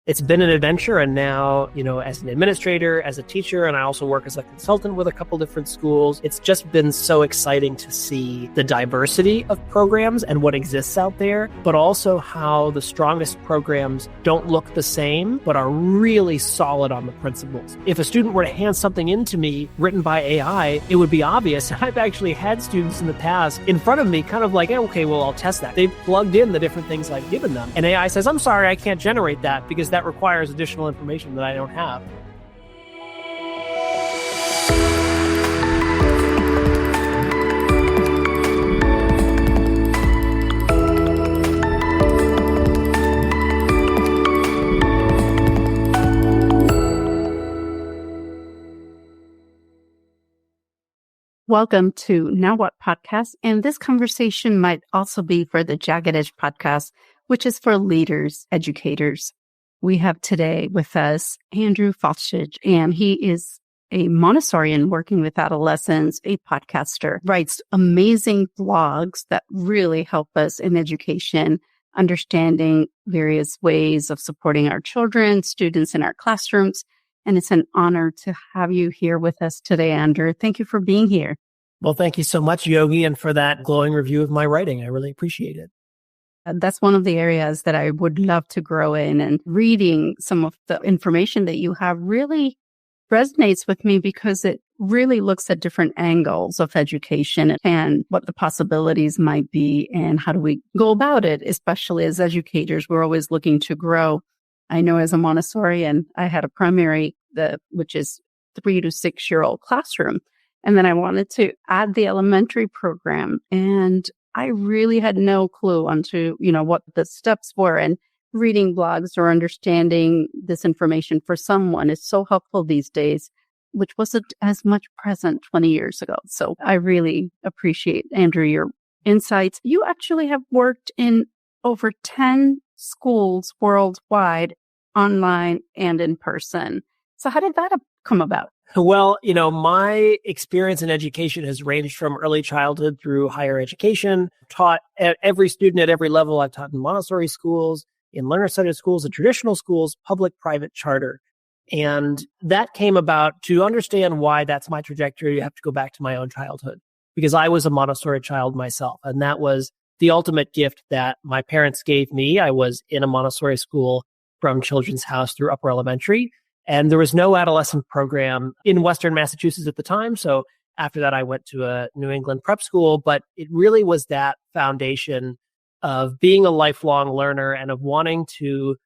It's been an adventure. And now, as an administrator, as a teacher, and I also work as a consultant with a couple different schools, it's just been so exciting to see the diversity of programs and what exists out there, but also how the strongest programs don't look the same, but are really solid on the principles. If a student were to hand something in to me written by AI, it would be obvious. I've actually had students in the past in front of me kind of like, okay, well, I'll test that. They've plugged in the different things I've given them. And AI says, I'm sorry, I can't generate that because that requires additional information that I don't have. Welcome to Now What podcast, and this conversation might also be for the Jagged Edge podcast, which is for leaders, educators. We have today with us Andrew Faulstich, and he is a Montessorian working with adolescents, a podcaster, writes amazing blogs that really help us in education, understanding various ways of supporting our children, students in our classrooms. And it's an honor to have you here with us today, Andrew. Thank you for being here. Well, thank you so much, Yogi, and for that glowing review of my writing. I really appreciate it. That's one of the areas that I would love to grow in, and reading some of the information that you have really resonates with me because it really looks at different angles of education and what the possibilities might be and how do we go about it, especially as educators. We're always looking to grow. I know as a Montessorian, I had a primary, which is 3 to 6 year old classroom. And then I wanted to add the elementary program. And I really had no clue onto, what the steps were, and reading blogs or understanding this information for someone is so helpful these days, which wasn't as much present 20 years ago. So I really appreciate, Andrew, your insights. You actually have worked in over 10 schools worldwide, online and in person. So how did that come about? Well, my experience in education has ranged from early childhood through higher education, taught every student at every level. I've taught in Montessori schools, in learner-centered schools, in traditional schools, public, private, charter. And that came about. To understand why that's my trajectory, you have to go back to my own childhood, because I was a Montessori child myself. And that was the ultimate gift that my parents gave me. I was in a Montessori school from Children's House through upper elementary. And there was no adolescent program in Western Massachusetts at the time. So after that, I went to a New England prep school. But it really was that foundation of being a lifelong learner and of wanting to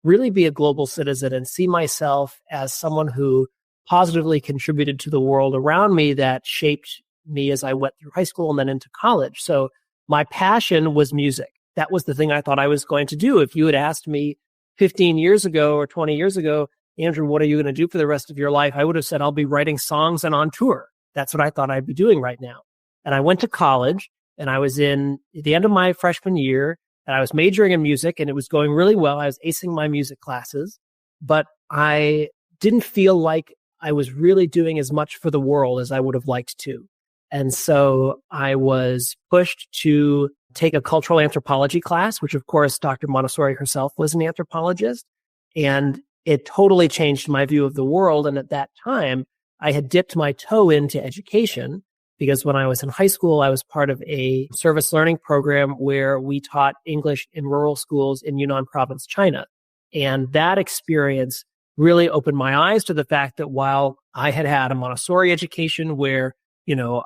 really be a global citizen and see myself as someone who positively contributed to the world around me that shaped me as I went through high school and then into college. So my passion was music. That was the thing I thought I was going to do. If you had asked me 15 years ago or 20 years ago, Andrew, what are you going to do for the rest of your life? I would have said, I'll be writing songs and on tour. That's what I thought I'd be doing right now. And I went to college, and I was in the end of my freshman year, and I was majoring in music, and it was going really well. I was acing my music classes, but I didn't feel like I was really doing as much for the world as I would have liked to. And so I was pushed to take a cultural anthropology class, which of course, Dr. Montessori herself was an anthropologist. And it totally changed my view of the world. And at that time, I had dipped my toe into education because when I was in high school, I was part of a service learning program where we taught English in rural schools in Yunnan province, China. And that experience really opened my eyes to the fact that while I had had a Montessori education where,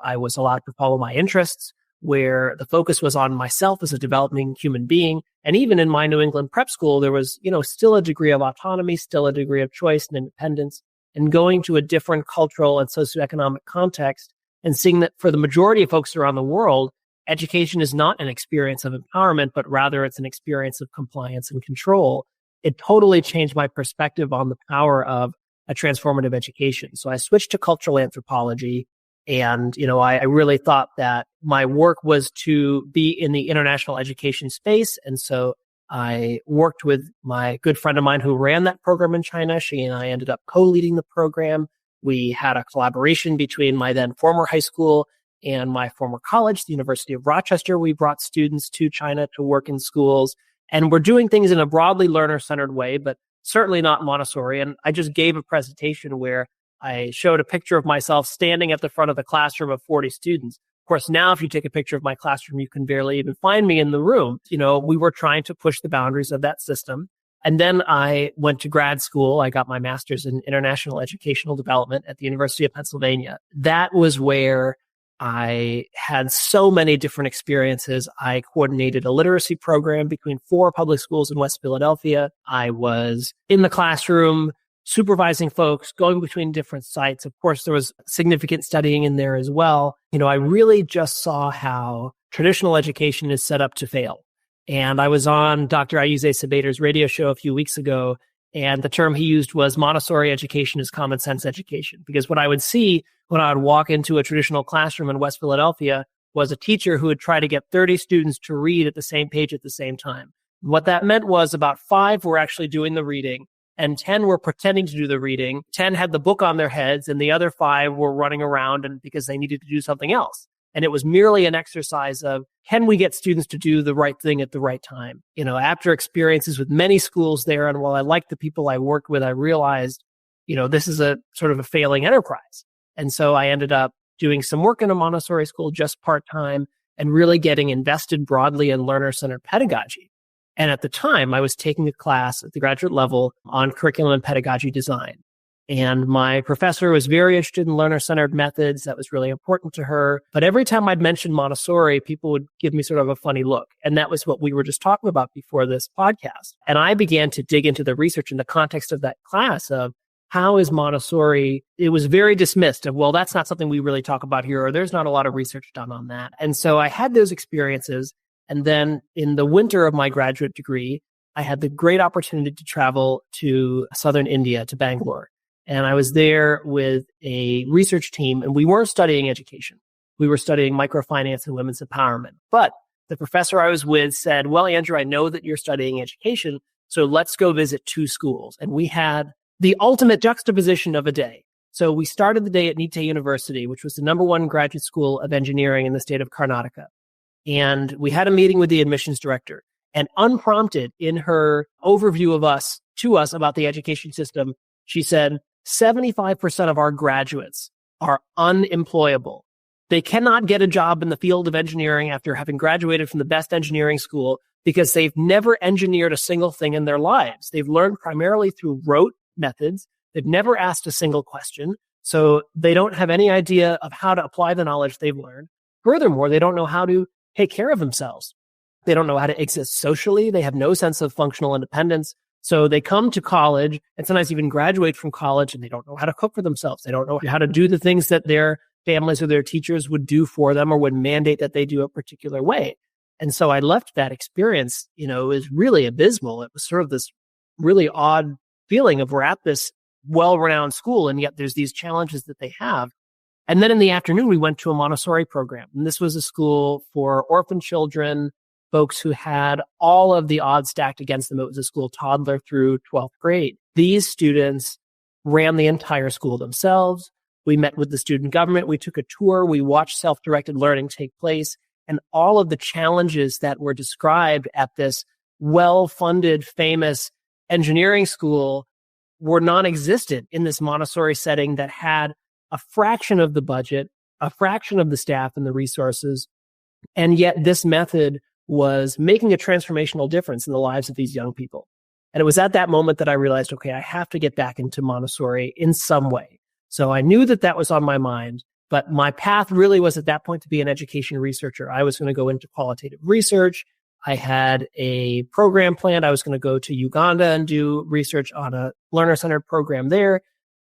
I was allowed to follow my interests, where the focus was on myself as a developing human being. And even in my New England prep school, there was, still a degree of autonomy, still a degree of choice and independence, and going to a different cultural and socioeconomic context and seeing that for the majority of folks around the world, education is not an experience of empowerment, but rather it's an experience of compliance and control. It totally changed my perspective on the power of a transformative education. So I switched to cultural anthropology. And, I really thought that my work was to be in the international education space. And so I worked with my good friend of mine who ran that program in China. She and I ended up co-leading the program. We had a collaboration between my then former high school and my former college, the University of Rochester. We brought students to China to work in schools. And we're doing things in a broadly learner-centered way, but certainly not Montessori. And I just gave a presentation where I showed a picture of myself standing at the front of the classroom of 40 students. Of course, now if you take a picture of my classroom, you can barely even find me in the room. We were trying to push the boundaries of that system. And then I went to grad school. I got my master's in international educational development at the University of Pennsylvania. That was where I had so many different experiences. I coordinated a literacy program between 4 public schools in West Philadelphia. I was in the classroom supervising folks, going between different sites. Of course, there was significant studying in there as well. I really just saw how traditional education is set up to fail. And I was on Dr. Ayuze Sabater's radio show a few weeks ago, and the term he used was Montessori education is common sense education. Because what I would see when I would walk into a traditional classroom in West Philadelphia was a teacher who would try to get 30 students to read at the same page at the same time. What that meant was about 5 were actually doing the reading, and 10 were pretending to do the reading. 10 had the book on their heads, and the other 5 were running around and because they needed to do something else. And it was merely an exercise of, can we get students to do the right thing at the right time? After experiences with many schools there, and while I liked the people I worked with, I realized, this is a sort of a failing enterprise. And so I ended up doing some work in a Montessori school just part-time and really getting invested broadly in learner-centered pedagogy. And at the time, I was taking a class at the graduate level on curriculum and pedagogy design. And my professor was very interested in learner-centered methods. That was really important to her. But every time I'd mention Montessori, people would give me sort of a funny look. And that was what we were just talking about before this podcast. And I began to dig into the research in the context of that class of how is Montessori, it was very dismissed of, well, that's not something we really talk about here, or there's not a lot of research done on that. And so I had those experiences. And then in the winter of my graduate degree, I had the great opportunity to travel to southern India, to Bangalore. And I was there with a research team, and we weren't studying education. We were studying microfinance and women's empowerment. But the professor I was with said, well, Andrew, I know that you're studying education, so let's go visit 2 schools. And we had the ultimate juxtaposition of a day. So we started the day at Nite University, which was the #1 graduate school of engineering in the state of Karnataka. And we had a meeting with the admissions director. And unprompted, in her overview to us about the education system, she said, 75% of our graduates are unemployable. They cannot get a job in the field of engineering after having graduated from the best engineering school because they've never engineered a single thing in their lives. They've learned primarily through rote methods. They've never asked a single question. So they don't have any idea of how to apply the knowledge they've learned. Furthermore, they don't know how to take care of themselves. They don't know how to exist socially. They have no sense of functional independence. So they come to college and sometimes even graduate from college and they don't know how to cook for themselves. They don't know how to do the things that their families or their teachers would do for them or would mandate that they do a particular way. And so I left that experience, it was really abysmal. It was sort of this really odd feeling of we're at this well-renowned school and yet there's these challenges that they have. And then in the afternoon, we went to a Montessori program. And this was a school for orphan children, folks who had all of the odds stacked against them. It was a school toddler through 12th grade. These students ran the entire school themselves. We met with the student government. We took a tour. We watched self-directed learning take place. And all of the challenges that were described at this well-funded, famous engineering school were non-existent in this Montessori setting that had a fraction of the budget, a fraction of the staff and the resources. And yet this method was making a transformational difference in the lives of these young people. And it was at that moment that I realized, okay, I have to get back into Montessori in some way. So I knew that that was on my mind, but my path really was at that point to be an education researcher. I was going to go into qualitative research. I had a program planned. I was going to go to Uganda and do research on a learner-centered program there.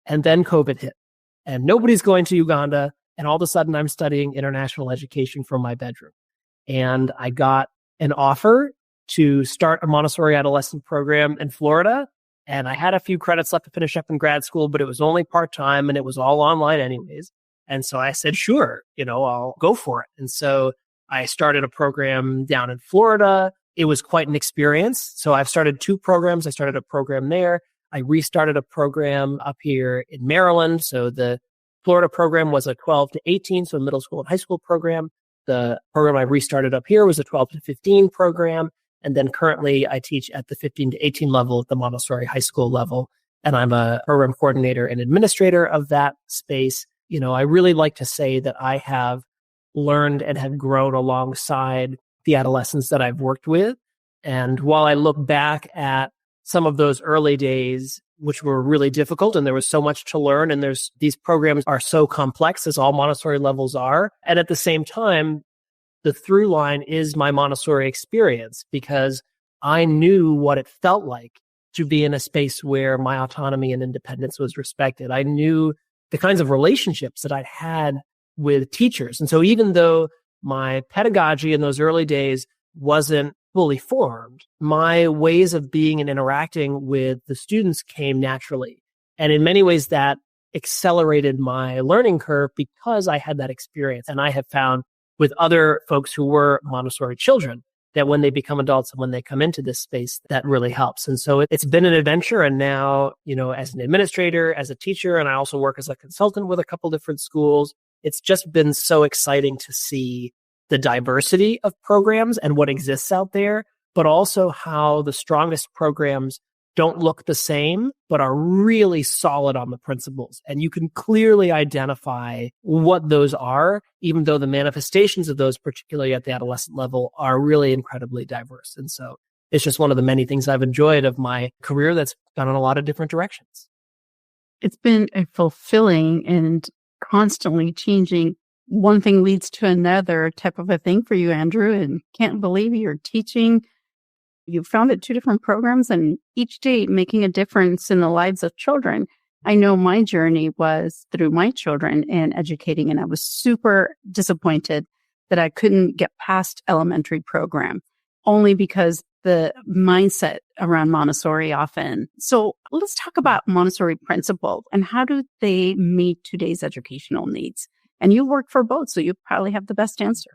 And then COVID hit. And nobody's going to Uganda. And all of a sudden, I'm studying international education from my bedroom. And I got an offer to start a Montessori adolescent program in Florida. And I had a few credits left to finish up in grad school, but it was only part-time and it was all online anyways. And so I said, sure, I'll go for it. And so I started a program down in Florida. It was quite an experience. So I've started 2 programs. I started a program there. I restarted a program up here in Maryland. So the Florida program was a 12 to 18, so middle school and high school program. The program I restarted up here was a 12 to 15 program. And then currently I teach at the 15 to 18 level at the Montessori high school level. And I'm a program coordinator and administrator of that space. I really like to say that I have learned and have grown alongside the adolescents that I've worked with. And while I look back at some of those early days, which were really difficult, and there was so much to learn, and these programs are so complex, as all Montessori levels are. And at the same time, the through line is my Montessori experience, because I knew what it felt like to be in a space where my autonomy and independence was respected. I knew the kinds of relationships that I'd had with teachers. And so even though my pedagogy in those early days wasn't fully formed, my ways of being and interacting with the students came naturally. And in many ways that accelerated my learning curve because I had that experience. And I have found with other folks who were Montessori children that when they become adults and when they come into this space, that really helps. And so it's been an adventure. And now, as an administrator, as a teacher, and I also work as a consultant with a couple different schools, it's just been so exciting to see the diversity of programs and what exists out there, but also how the strongest programs don't look the same, but are really solid on the principles. And you can clearly identify what those are, even though the manifestations of those, particularly at the adolescent level, are really incredibly diverse. And so it's just one of the many things I've enjoyed of my career that's gone in a lot of different directions. It's been a fulfilling and constantly changing, one thing leads to another type of a thing for you, Andrew, and can't believe you're teaching. You founded 2 different programs and each day making a difference in the lives of children. I know my journey was through my children and educating, and I was super disappointed that I couldn't get past elementary program, only because the mindset around Montessori often. So let's talk about Montessori principles and how do they meet today's educational needs? And you work for both, so you probably have the best answer.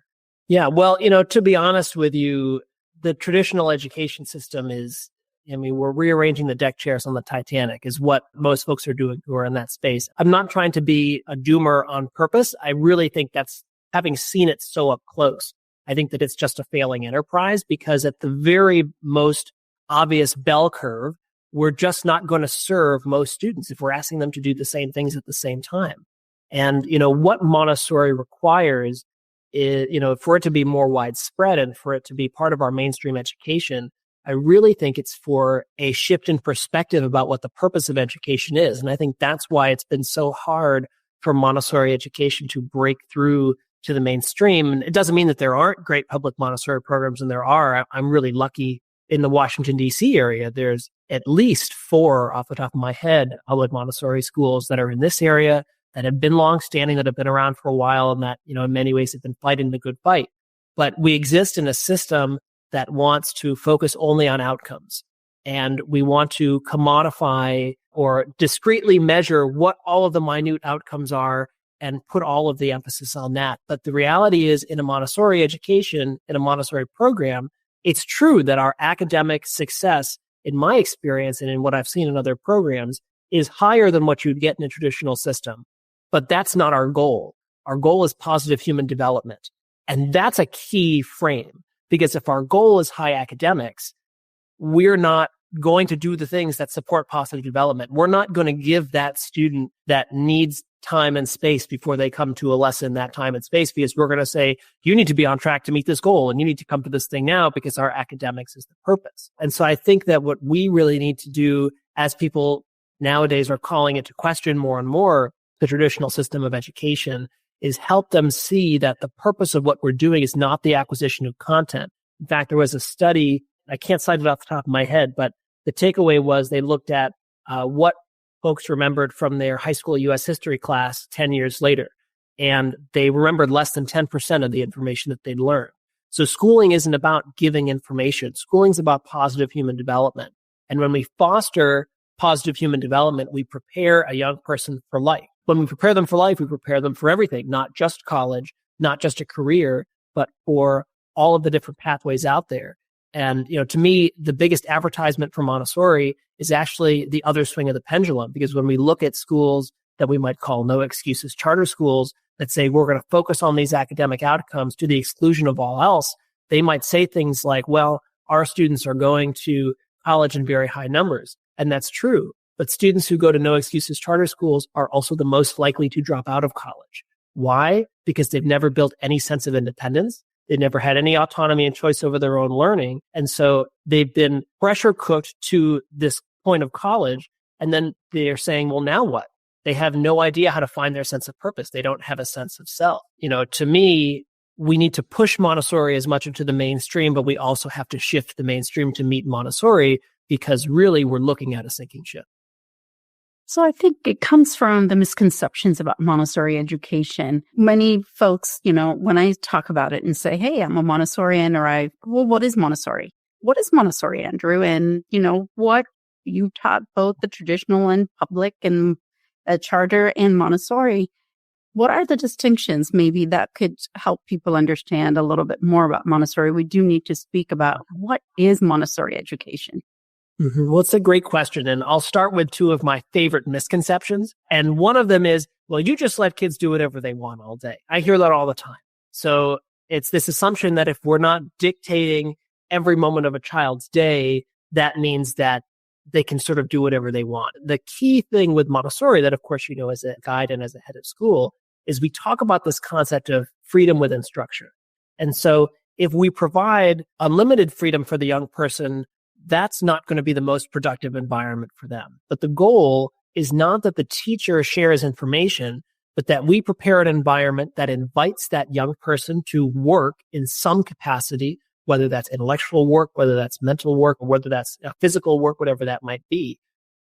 Yeah, well, to be honest with you, the traditional education system is, we're rearranging the deck chairs on the Titanic is what most folks are doing who are in that space. I'm not trying to be a doomer on purpose. I really think that's, having seen it so up close, I think that it's just a failing enterprise, because at the very most obvious bell curve, we're just not going to serve most students if we're asking them to do the same things at the same time. And, what Montessori requires is, for it to be more widespread and for it to be part of our mainstream education, I really think it's for a shift in perspective about what the purpose of education is. And I think that's why it's been so hard for Montessori education to break through to the mainstream. And it doesn't mean that there aren't great public Montessori programs, and there are. I'm really lucky in the Washington, D.C. area. There's at least 4 off the top of my head public Montessori schools that are in this area that have been longstanding, that have been around for a while, and that, in many ways have been fighting the good fight. But we exist in a system that wants to focus only on outcomes. And we want to commodify or discretely measure what all of the minute outcomes are and put all of the emphasis on that. But the reality is, in a Montessori education, in a Montessori program, it's true that our academic success, in my experience and in what I've seen in other programs, is higher than what you'd get in a traditional system. But that's not our goal. Our goal is positive human development. And that's a key frame, because if our goal is high academics, we're not going to do the things that support positive development. We're not going to give that student that needs time and space before they come to a lesson, that time and space, because we're going to say, you need to be on track to meet this goal and you need to come to this thing now because our academics is the purpose. And so I think that what we really need to do, as people nowadays are calling it to question more and more the traditional system of education, is help them see that the purpose of what we're doing is not the acquisition of content. In fact, there was a study, I can't cite it off the top of my head, but the takeaway was they looked at what folks remembered from their high school U.S. history class 10 years later. And they remembered less than 10% of the information that they'd learned. So schooling isn't about giving information. Schooling's about positive human development. And when we foster positive human development, we prepare a young person for life. When we prepare them for life, we prepare them for everything, not just college, not just a career, but for all of the different pathways out there. And, to me, the biggest advertisement for Montessori is actually the other swing of the pendulum, because when we look at schools that we might call no excuses charter schools that say we're going to focus on these academic outcomes to the exclusion of all else, they might say things like, well, our students are going to college in very high numbers. And that's true. But students who go to no excuses charter schools are also the most likely to drop out of college. Why? Because they've never built any sense of independence. They've never had any autonomy and choice over their own learning. And so they've been pressure cooked to this point of college. And then they're saying, well, now what? They have no idea how to find their sense of purpose. They don't have a sense of self. To me, we need to push Montessori as much into the mainstream, but we also have to shift the mainstream to meet Montessori, because really we're looking at a sinking ship. So I think it comes from the misconceptions about Montessori education. Many folks, when I talk about it and say, hey, I'm a Montessorian, well, what is Montessori? What is Montessori, Andrew? And, what you taught both the traditional and public and charter and Montessori. What are the distinctions maybe that could help people understand a little bit more about Montessori? We do need to speak about what is Montessori education. Mm-hmm. Well, it's a great question. And I'll start with two of my favorite misconceptions. And one of them is, well, you just let kids do whatever they want all day. I hear that all the time. So it's this assumption that if we're not dictating every moment of a child's day, that means that they can sort of do whatever they want. The key thing with Montessori that, of course, as a guide and as a head of school, is we talk about this concept of freedom within structure. And so if we provide unlimited freedom for the young person, that's not going to be the most productive environment for them. But the goal is not that the teacher shares information, but that we prepare an environment that invites that young person to work in some capacity, whether that's intellectual work, whether that's mental work, or whether that's physical work, whatever that might be.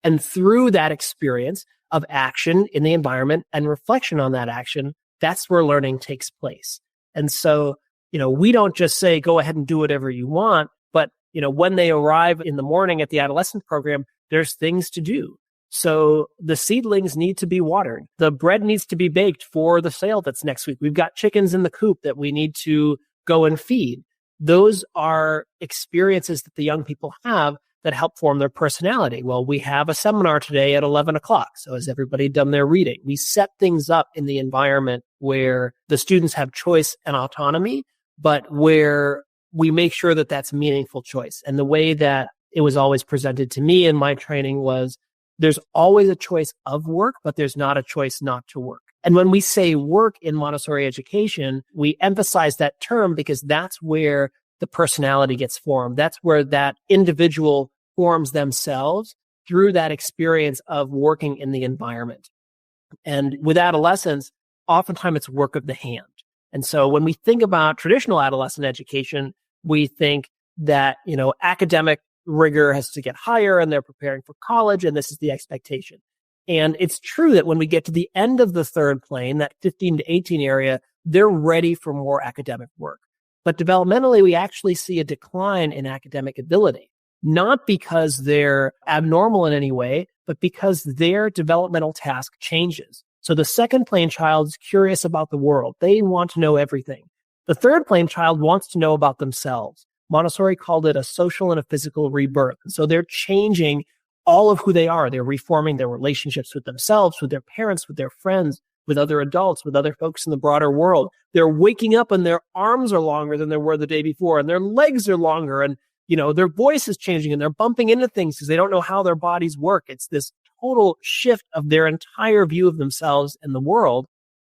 And through that experience of action in the environment and reflection on that action, that's where learning takes place. And so, we don't just say, go ahead and do whatever you want, but, when they arrive in the morning at the adolescent program, there's things to do. So the seedlings need to be watered. The bread needs to be baked for the sale that's next week. We've got chickens in the coop that we need to go and feed. Those are experiences that the young people have that help form their personality. Well, we have a seminar today at 11 o'clock. So has everybody done their reading? We set things up in the environment where the students have choice and autonomy, but where we make sure that that's meaningful choice. And the way that it was always presented to me in my training was there's always a choice of work, but there's not a choice not to work. And when we say work in Montessori education, we emphasize that term because that's where the personality gets formed. That's where that individual forms themselves through that experience of working in the environment. And with adolescents, oftentimes it's work of the hand. And so when we think about traditional adolescent education, we think that, academic rigor has to get higher and they're preparing for college and this is the expectation. And it's true that when we get to the end of the third plane, that 15 to 18 area, they're ready for more academic work. But developmentally, we actually see a decline in academic ability, not because they're abnormal in any way, but because their developmental task changes. So the second plane child is curious about the world. They want to know everything. The third plane child wants to know about themselves. Montessori called it a social and a physical rebirth. And so they're changing all of who they are. They're reforming their relationships with themselves, with their parents, with their friends, with other adults, with other folks in the broader world. They're waking up and their arms are longer than they were the day before, and their legs are longer, and their voice is changing, and they're bumping into things because they don't know how their bodies work. It's this total shift of their entire view of themselves and the world.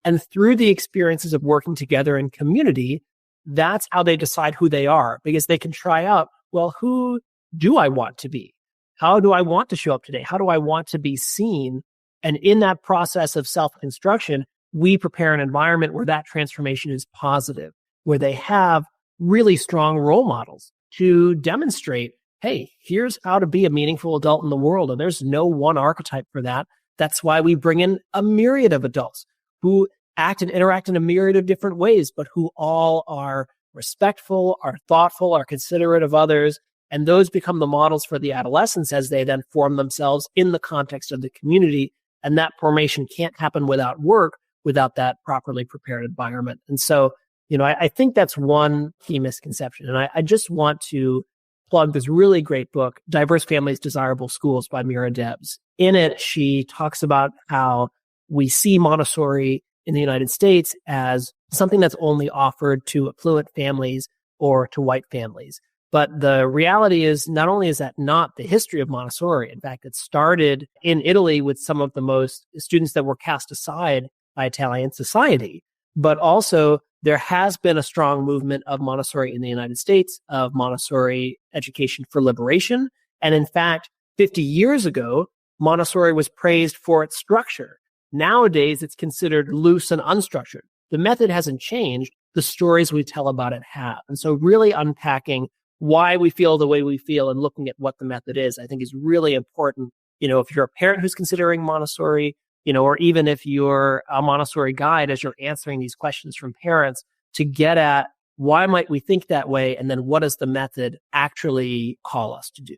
And through the experiences of working together in community, that's how they decide who they are, because they can try out, well, who do I want to be? How do I want to show up today? How do I want to be seen? And in that process of self-construction, we prepare an environment where that transformation is positive, where they have really strong role models to demonstrate, hey, here's how to be a meaningful adult in the world. And there's no one archetype for that. That's why we bring in a myriad of adults who act and interact in a myriad of different ways, but who all are respectful, are thoughtful, are considerate of others. And those become the models for the adolescents as they then form themselves in the context of the community. And that formation can't happen without work, without that properly prepared environment. And so, I think that's one key misconception. And I just want to plug this really great book, Diverse Families, Desirable Schools by Mira Debs. In it, she talks about how we see Montessori in the United States as something that's only offered to affluent families or to white families. But the reality is, not only is that not the history of Montessori, in fact, it started in Italy with some of the most students that were cast aside by Italian society, but also there has been a strong movement of Montessori in the United States, of Montessori education for liberation. And in fact, 50 years ago, Montessori was praised for its structure. Nowadays, it's considered loose and unstructured. The method hasn't changed. The stories we tell about it have. And so really unpacking why we feel the way we feel and looking at what the method is, I think is really important. If you're a parent who's considering Montessori, or even if you're a Montessori guide, as you're answering these questions from parents, to get at why might we think that way? And then what does the method actually call us to do?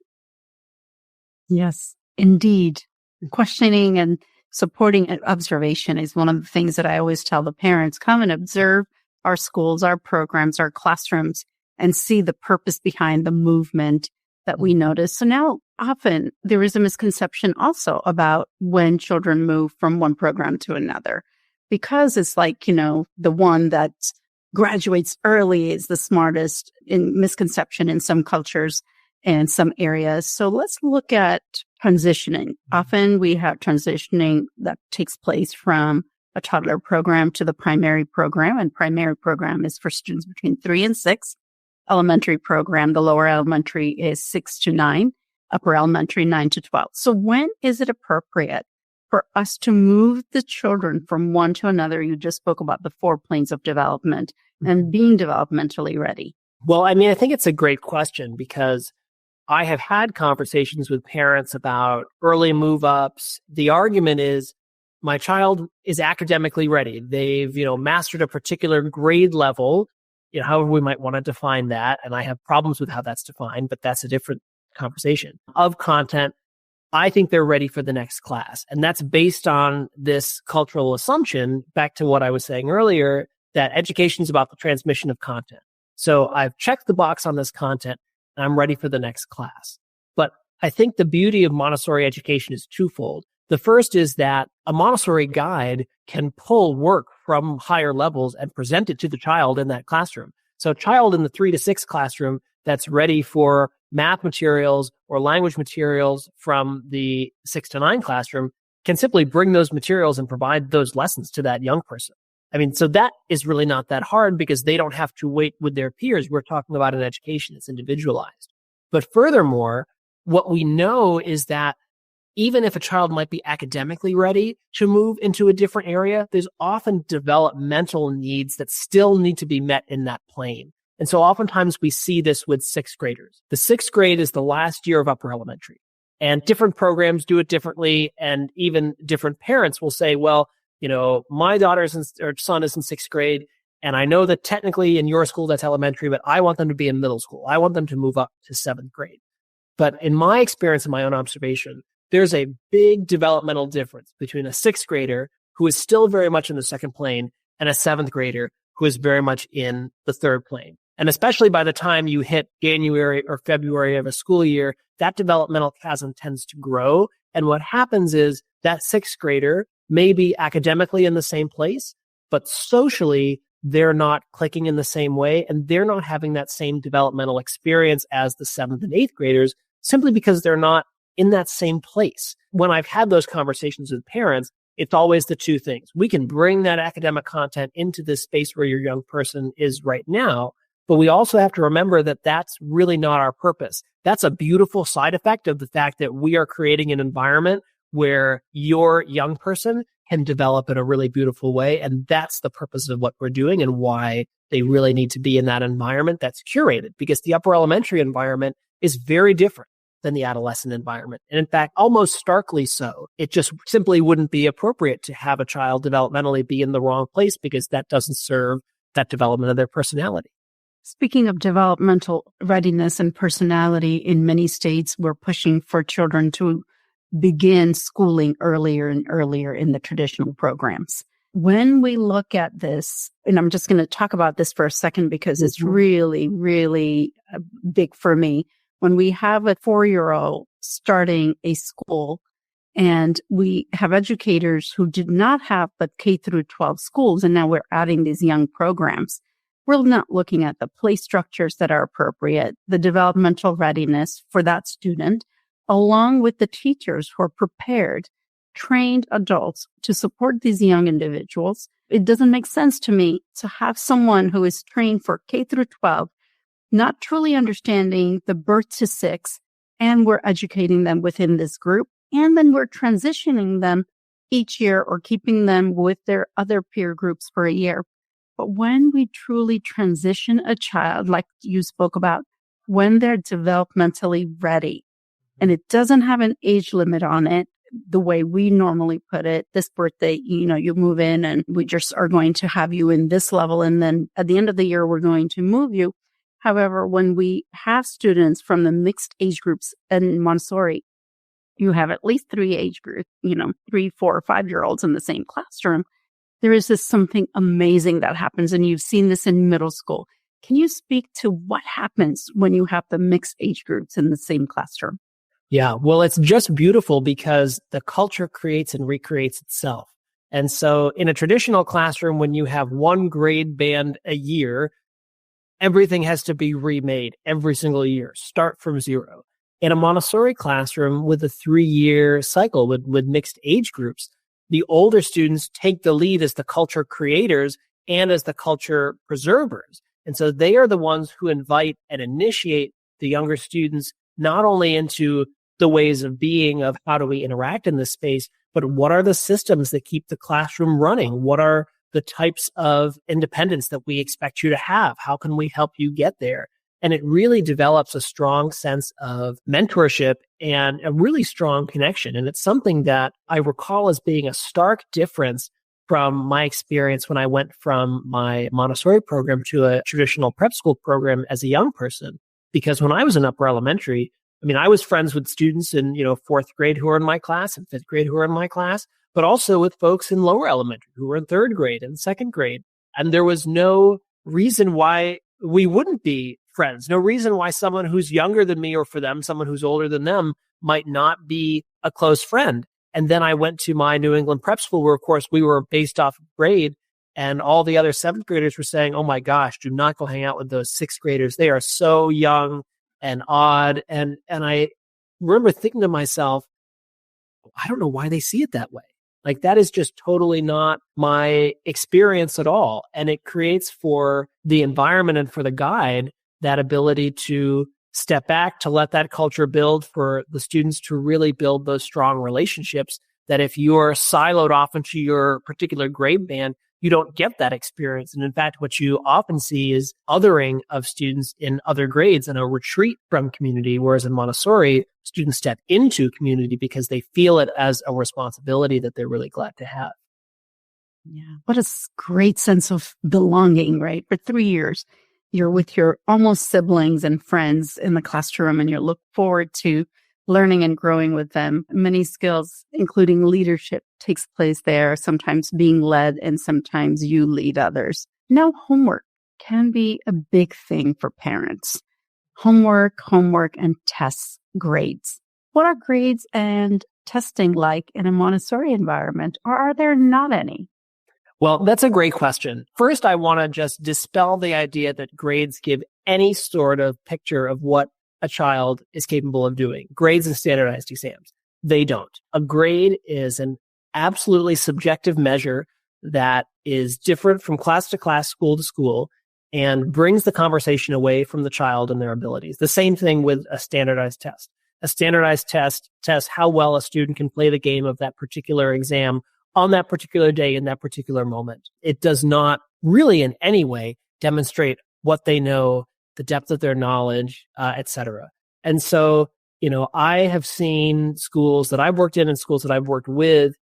Yes, indeed. Questioning and supporting observation is one of the things that I always tell the parents. Come and observe our schools, our programs, our classrooms, and see the purpose behind the movement that we notice. So now often there is a misconception also about when children move from one program to another, because it's like, the one that graduates early is the smartest, in misconception in some cultures and some areas. So let's look at transitioning. Often we have transitioning that takes place from a toddler program to the primary program, and primary program is for students between 3 and 6. Elementary program, the lower elementary is 6 to 9, upper elementary 9 to 12. So when is it appropriate for us to move the children from one to another? You just spoke about the 4 planes of development and being developmentally ready. Well, I think it's a great question, because I have had conversations with parents about early move-ups. The argument is, my child is academically ready. They've, mastered a particular grade level, however we might want to define that. And I have problems with how that's defined, but that's a different conversation. Of content, I think they're ready for the next class. And that's based on this cultural assumption, back to what I was saying earlier, that education is about the transmission of content. So I've checked the box on this content, and I'm ready for the next class. But I think the beauty of Montessori education is twofold. The first is that a Montessori guide can pull work from higher levels and present it to the child in that classroom. So a child in the 3 to 6 classroom that's ready for math materials or language materials from the 6 to 9 classroom can simply bring those materials and provide those lessons to that young person. So that is really not that hard, because they don't have to wait with their peers. We're talking about an education that's individualized. But furthermore, what we know is that even if a child might be academically ready to move into a different area, there's often developmental needs that still need to be met in that plane. And so oftentimes we see this with 6th graders. The 6th grade is the last year of upper elementary, and different programs do it differently. And even different parents will say, well, my daughter's or son is in 6th grade, and I know that technically in your school that's elementary, but I want them to be in middle school. I want them to move up to 7th grade. But in my experience and my own observation, there's a big developmental difference between a 6th grader who is still very much in the second plane and a 7th grader who is very much in the third plane. And especially by the time you hit January or February of a school year, that developmental chasm tends to grow. And what happens is that 6th grader may be academically in the same place, but socially, they're not clicking in the same way, and they're not having that same developmental experience as the 7th and 8th graders, simply because they're not in that same place. When I've had those conversations with parents, it's always the two things. We can bring that academic content into this space where your young person is right now, but we also have to remember that that's really not our purpose. That's a beautiful side effect of the fact that we are creating an environment where your young person can develop in a really beautiful way. And that's the purpose of what we're doing, and why they really need to be in that environment that's curated, because the upper elementary environment is very different than the adolescent environment. And in fact, almost starkly so. It just simply wouldn't be appropriate to have a child developmentally be in the wrong place, because that doesn't serve that development of their personality. Speaking of developmental readiness and personality, in many states, we're pushing for children to begin schooling earlier and earlier in the traditional programs. When we look at this, and I'm just going to talk about this for a second because it's really, really big for me. When we have a 4-year-old starting a school, and we have educators who did not have but K through 12 schools, and now we're adding these young programs, we're not looking at the play structures that are appropriate, the developmental readiness for that student, along with the teachers who are prepared, trained adults to support these young individuals. It doesn't make sense to me to have someone who is trained for K through 12, not truly understanding the birth to 6, and we're educating them within this group, and then we're transitioning them each year or keeping them with their other peer groups for a year. But when we truly transition a child, like you spoke about, when they're developmentally ready, and it doesn't have an age limit on it, the way we normally put it, this birthday, you move in and we just are going to have you in this level. And then at the end of the year, we're going to move you. However, when we have students from the mixed age groups in Montessori, you have at least 3 age groups, 3, 4, or 5-year-olds in the same classroom. There is this something amazing that happens, and you've seen this in middle school. Can you speak to what happens when you have the mixed age groups in the same classroom? Yeah, well, it's just beautiful because the culture creates and recreates itself. And so in a traditional classroom, when you have one grade band a year, everything has to be remade every single year, start from zero. In a Montessori classroom with a 3-year cycle with mixed age groups, the older students take the lead as the culture creators and as the culture preservers. And so they are the ones who invite and initiate the younger students not only into the ways of being of how do we interact in this space, but what are the systems that keep the classroom running? What are the types of independence that we expect you to have? How can we help you get there? And it really develops a strong sense of mentorship and a really strong connection. And it's something that I recall as being a stark difference from my experience when I went from my Montessori program to a traditional prep school program as a young person. Because when I was in upper elementary, I was friends with students in, 4th grade who were in my class and 5th grade who were in my class, but also with folks in lower elementary who were in 3rd grade and 2nd grade. And there was no reason why we wouldn't be friends. No reason why someone who's younger than me or for them, someone who's older than them might not be a close friend. And then I went to my New England prep school where, of course, we were based off of grade, and all the other 7th graders were saying, oh my gosh, do not go hang out with those 6th graders. They are so young and odd. And I remember thinking to myself, I don't know why they see it that way. Like, that is just totally not my experience at all. And it creates for the environment and for the guide that ability to step back, to let that culture build, for the students to really build those strong relationships that if you're siloed off into your particular grade band, you don't get that experience. And in fact, what you often see is othering of students in other grades and a retreat from community. Whereas in Montessori, students step into community because they feel it as a responsibility that they're really glad to have. Yeah. What a great sense of belonging, right? For 3 years, you're with your almost siblings and friends in the classroom, and you look forward to learning and growing with them. Many skills, including leadership, takes place there, sometimes being led and sometimes you lead others. Now, homework can be a big thing for parents. Homework, and tests, grades. What are grades and testing like in a Montessori environment, or are there not any? Well, that's a great question. First, I want to just dispel the idea that grades give any sort of picture of what a child is capable of doing. Grades and standardized exams, they don't. A grade is an absolutely subjective measure that is different from class to class, school to school, and brings the conversation away from the child and their abilities. The same thing with a standardized test. A standardized test tests how well a student can play the game of that particular exam on that particular day in that particular moment. It does not really in any way demonstrate what they know, the depth of their knowledge, et cetera. And so, I have seen schools that I've worked in and schools that I've worked with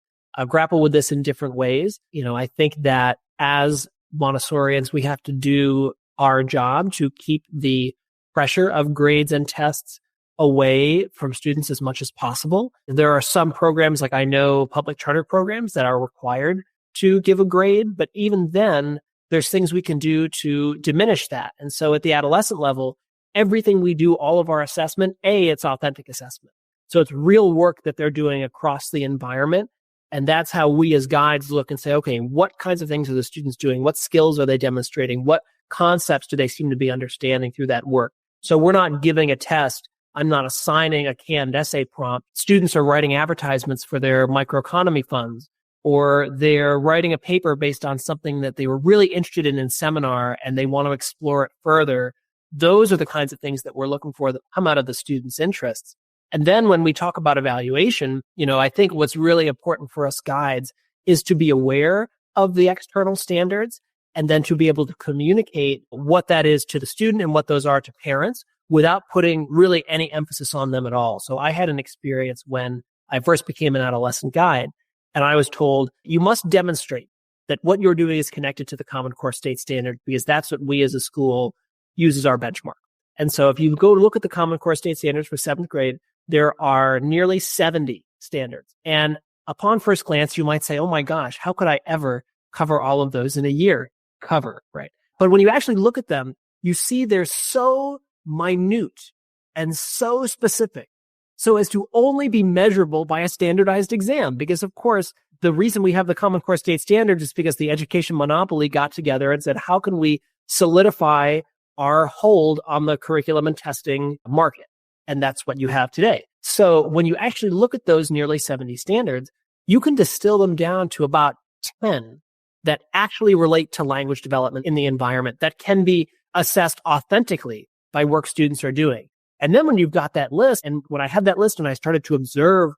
grapple with this in different ways. I think that as Montessorians, we have to do our job to keep the pressure of grades and tests away from students as much as possible. There are some programs, like I know public charter programs, that are required to give a grade, but even then, there's things we can do to diminish that. And so at the adolescent level, everything we do, all of our assessment, it's authentic assessment. So it's real work that they're doing across the environment. And that's how we as guides look and say, okay, what kinds of things are the students doing? What skills are they demonstrating? What concepts do they seem to be understanding through that work? So we're not giving a test. I'm not assigning a canned essay prompt. Students are writing advertisements for their microeconomy funds, or they're writing a paper based on something that they were really interested in seminar and they want to explore it further. Those are the kinds of things that we're looking for that come out of the students' interests. And then when we talk about evaluation, I think what's really important for us guides is to be aware of the external standards and then to be able to communicate what that is to the student and what those are to parents without putting really any emphasis on them at all. So I had an experience when I first became an adolescent guide, and I was told, you must demonstrate that what you're doing is connected to the Common Core State Standard because that's what we as a school use as our benchmark. And so if you go look at the Common Core State Standards for 7th grade, there are nearly 70 standards. And upon first glance, you might say, oh my gosh, how could I ever cover all of those in a year? Right? But when you actually look at them, you see they're so minute and so specific so as to only be measurable by a standardized exam. Because of course, the reason we have the Common Core State Standards is because the education monopoly got together and said, how can we solidify our hold on the curriculum and testing market? And that's what you have today. So when you actually look at those nearly 70 standards, you can distill them down to about 10 that actually relate to language development in the environment that can be assessed authentically by work students are doing. And then when you've got that list, and when I had that list and I started to observe,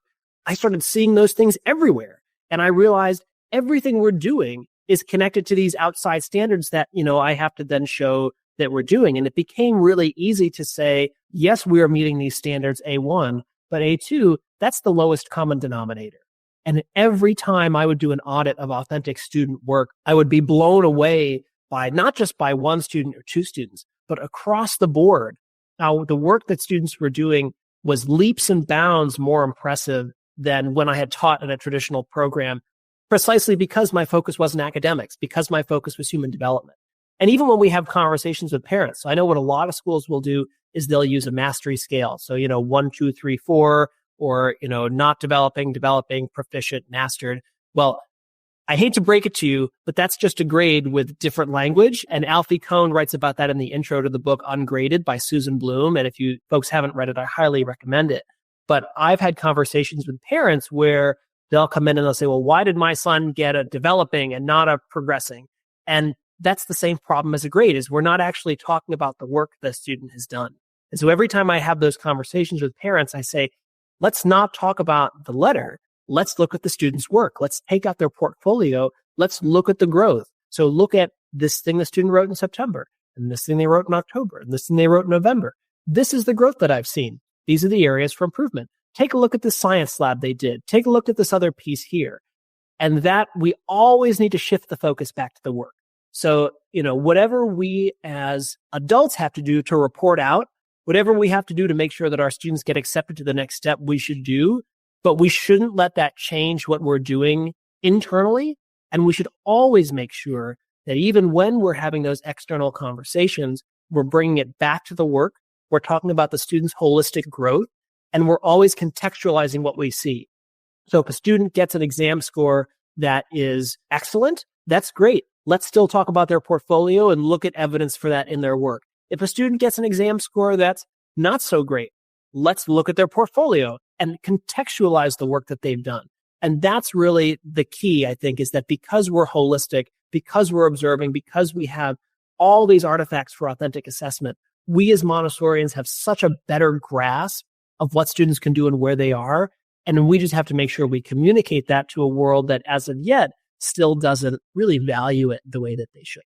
I started seeing those things everywhere. And I realized everything we're doing is connected to these outside standards that, I have to then show that we're doing. And it became really easy to say, yes, we are meeting these standards A1, but A2, that's the lowest common denominator. And every time I would do an audit of authentic student work, I would be blown away by not just by one student or two students, but across the board. Now, the work that students were doing was leaps and bounds more impressive than when I had taught in a traditional program, precisely because my focus wasn't academics, because my focus was human development. And even when we have conversations with parents, so I know what a lot of schools will do is they'll use a mastery scale. So, 1, 2, 3, 4, or, not developing, proficient, mastered. Well, I hate to break it to you, but that's just a grade with different language. And Alfie Kohn writes about that in the intro to the book Ungraded by Susan Bloom. And if you folks haven't read it, I highly recommend it. But I've had conversations with parents where they'll come in and they'll say, well, why did my son get a developing and not a progressing? And that's the same problem as a grade, is we're not actually talking about the work the student has done. And so every time I have those conversations with parents, I say, let's not talk about the letter. Let's look at the student's work. Let's take out their portfolio. Let's look at the growth. So look at this thing the student wrote in September, and this thing they wrote in October, and this thing they wrote in November. This is the growth that I've seen. These are the areas for improvement. Take a look at the science lab they did. Take a look at this other piece here. And that we always need to shift the focus back to the work. So, whatever we as adults have to do to report out, whatever we have to do to make sure that our students get accepted to the next step, we should do, but we shouldn't let that change what we're doing internally. And we should always make sure that even when we're having those external conversations, we're bringing it back to the work. We're talking about the student's holistic growth, and we're always contextualizing what we see. So if a student gets an exam score that is excellent, that's great. Let's still talk about their portfolio and look at evidence for that in their work. If a student gets an exam score that's not so great, let's look at their portfolio and contextualize the work that they've done. And that's really the key, I think, is that because we're holistic, because we're observing, because we have all these artifacts for authentic assessment, we as Montessorians have such a better grasp of what students can do and where they are. And we just have to make sure we communicate that to a world that, as of yet, still doesn't really value it the way that they should.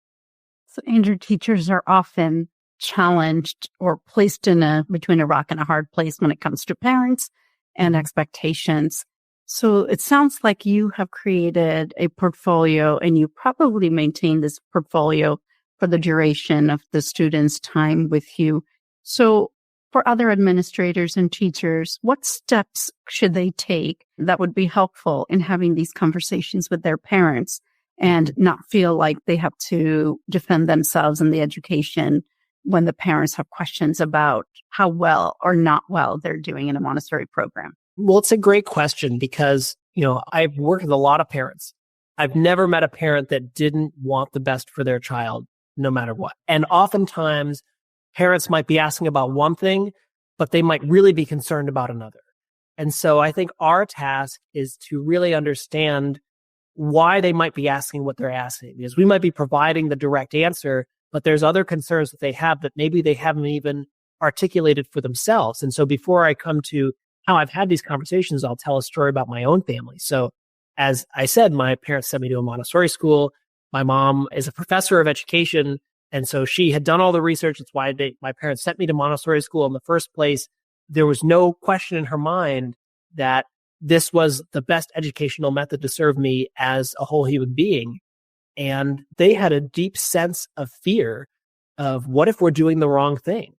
So, Andrew, teachers are often challenged or placed between a rock and a hard place when it comes to parents and expectations. So it sounds like you have created a portfolio, and you probably maintain this portfolio for the duration of the student's time with you. So for other administrators and teachers, what steps should they take that would be helpful in having these conversations with their parents and not feel like they have to defend themselves in the education when the parents have questions about how well or not well they're doing in a Montessori program? Well, it's a great question because, I've worked with a lot of parents. I've never met a parent that didn't want the best for their child, no matter what. And oftentimes parents might be asking about one thing, but they might really be concerned about another. And so I think our task is to really understand why they might be asking what they're asking, because we might be providing the direct answer, but there's other concerns that they have that maybe they haven't even articulated for themselves. And so before I come to how I've had these conversations, I'll tell a story about my own family. So as I said, my parents sent me to a Montessori school. My mom is a professor of education. And so she had done all the research. It's why my parents sent me to Montessori school in the first place. There was no question in her mind that this was the best educational method to serve me as a whole human being. And they had a deep sense of fear of what if we're doing the wrong thing?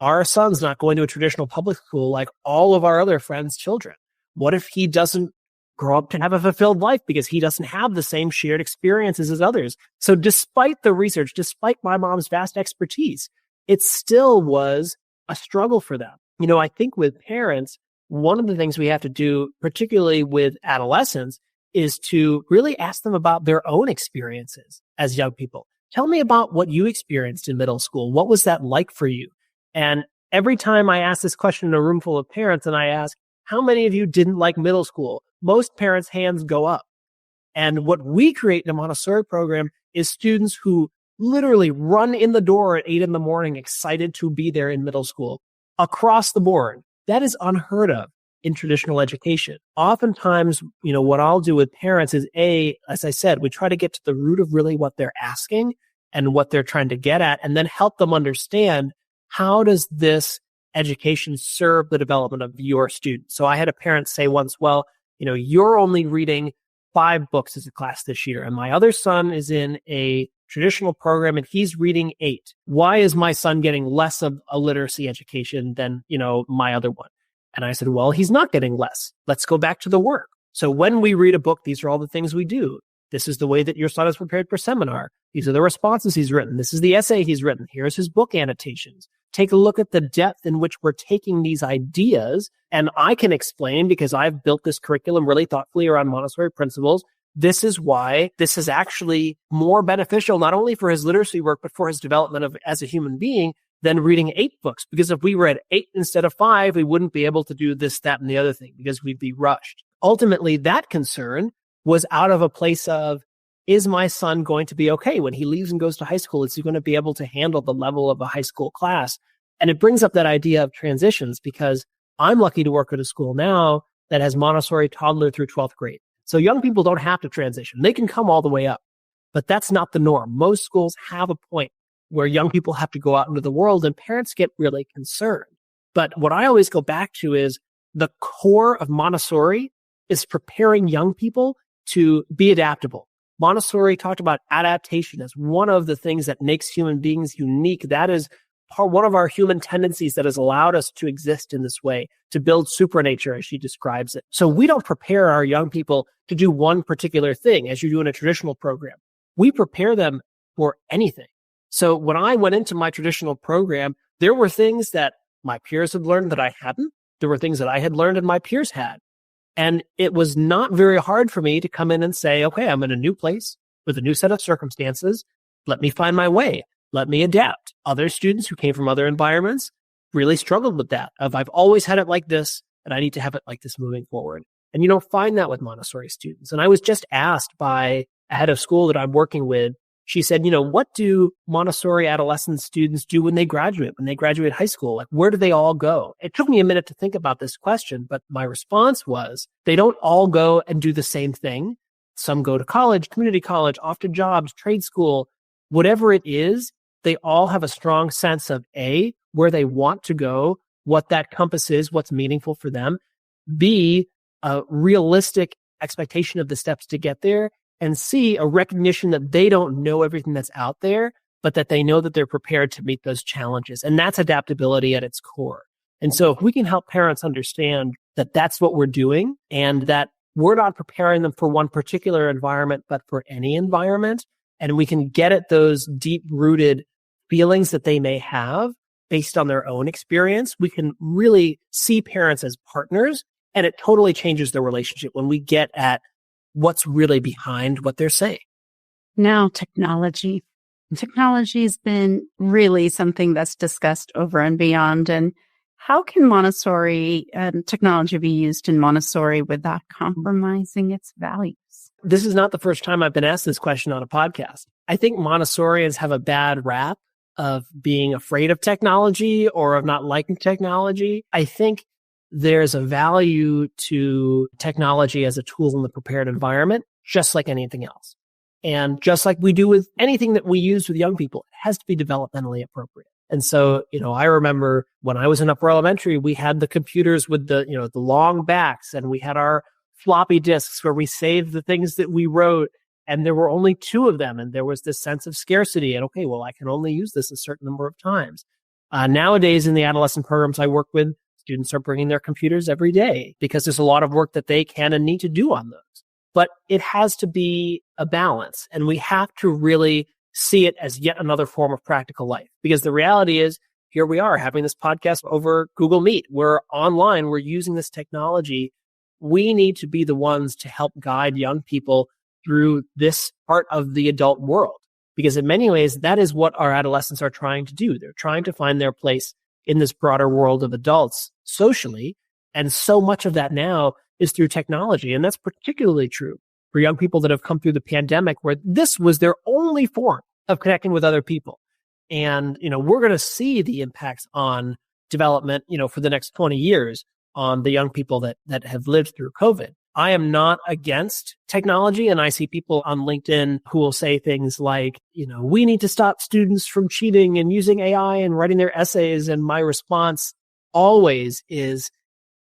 Our son's not going to a traditional public school like all of our other friends' children. What if he doesn't grow up to have a fulfilled life because he doesn't have the same shared experiences as others? So despite the research, despite my mom's vast expertise, it still was a struggle for them. I think with parents, one of the things we have to do, particularly with adolescents, is to really ask them about their own experiences as young people. Tell me about what you experienced in middle school. What was that like for you? And every time I ask this question in a room full of parents and I ask, how many of you didn't like middle school? Most parents' hands go up. And what we create in a Montessori program is students who literally run in the door at 8 a.m, excited to be there in middle school across the board. That is unheard of in traditional education. Oftentimes, what I'll do with parents is as I said, we try to get to the root of really what they're asking and what they're trying to get at, and then help them understand how does this education serve the development of your student. So I had a parent say once, well, you're only reading 5 books as a class this year, and my other son is in a traditional program and he's reading 8. Why is my son getting less of a literacy education than, my other one? And I said, well, he's not getting less. Let's go back to the work. So when we read a book, these are all the things we do. This is the way that your son is prepared for seminar. These are the responses he's written. This is the essay he's written. Here's his book annotations. Take a look at the depth in which we're taking these ideas. And I can explain, because I've built this curriculum really thoughtfully around Montessori principles, this is why this is actually more beneficial, not only for his literacy work, but for his development as a human being than reading 8 books. Because if we read 8 instead of 5, we wouldn't be able to do this, that, and the other thing because we'd be rushed. Ultimately, that concern was out of a place of, is my son going to be okay when he leaves and goes to high school? Is he going to be able to handle the level of a high school class? And it brings up that idea of transitions, because I'm lucky to work at a school now that has Montessori toddler through 12th grade. So young people don't have to transition. They can come all the way up, but that's not the norm. Most schools have a point where young people have to go out into the world and parents get really concerned. But what I always go back to is the core of Montessori is preparing young people to be adaptable. Montessori talked about adaptation as one of the things that makes human beings unique. That is one of our human tendencies that has allowed us to exist in this way, to build supernature, as she describes it. So we don't prepare our young people to do one particular thing as you do in a traditional program. We prepare them for anything. So when I went into my traditional program, there were things that my peers had learned that I hadn't. There were things that I had learned and my peers had. And it was not very hard for me to come in and say, okay, I'm in a new place with a new set of circumstances. Let me find my way. Let me adapt. Other students who came from other environments really struggled with that. I've always had it like this, and I need to have it like this moving forward. And you don't find that with Montessori students. And I was just asked by a head of school that I'm working with. She said, what do Montessori adolescent students do when they graduate high school? Like, where do they all go? It took me a minute to think about this question, but my response was, they don't all go and do the same thing. Some go to college, community college, off to jobs, trade school, whatever it is. They all have a strong sense of A, where they want to go, what that compass is, what's meaningful for them. B, a realistic expectation of the steps to get there. And C, a recognition that they don't know everything that's out there, but that they know that they're prepared to meet those challenges. And that's adaptability at its core. And so if we can help parents understand that that's what we're doing and that we're not preparing them for one particular environment, but for any environment, and we can get at those deep-rooted feelings that they may have based on their own experience, we can really see parents as partners And it totally changes the relationship when we get at what's really behind what they're saying. Now, technology. Technology has been really something that's discussed over and beyond. And how can Montessori and technology be used in Montessori without compromising its values? This is not the first time I've been asked this question on a podcast. I think Montessorians have a bad rap of being afraid of technology or of not liking technology. I think there's a value to technology as a tool in the prepared environment, just like anything else. And just like we do with anything that we use with young people, it has to be developmentally appropriate. And so, I remember when I was in upper elementary, we had the computers with the long backs, and we had our floppy disks where we saved the things that we wrote. And there were only 2 of them. And there was this sense of scarcity. And okay, well, I can only use this a certain number of times. Nowadays in the adolescent programs I work with, students are bringing their computers every day because there's a lot of work that they can and need to do on those. But it has to be a balance, and we have to really see it as yet another form of practical life. Because the reality is, here we are having this podcast over Google Meet. We're online. We're using this technology. We need to be the ones to help guide young people through this part of the adult world. Because in many ways, that is what our adolescents are trying to do. They're trying to find their place in this broader world of adults socially. And so much of that now is through technology. And that's particularly true for young people that have come through the pandemic, where this was their only form of connecting with other people. And, we're going to see the impacts on development, for the next 20 years on the young people that have lived through COVID. I am not against technology. And I see people on LinkedIn who will say things like, we need to stop students from cheating and using AI and writing their essays. And my response always is,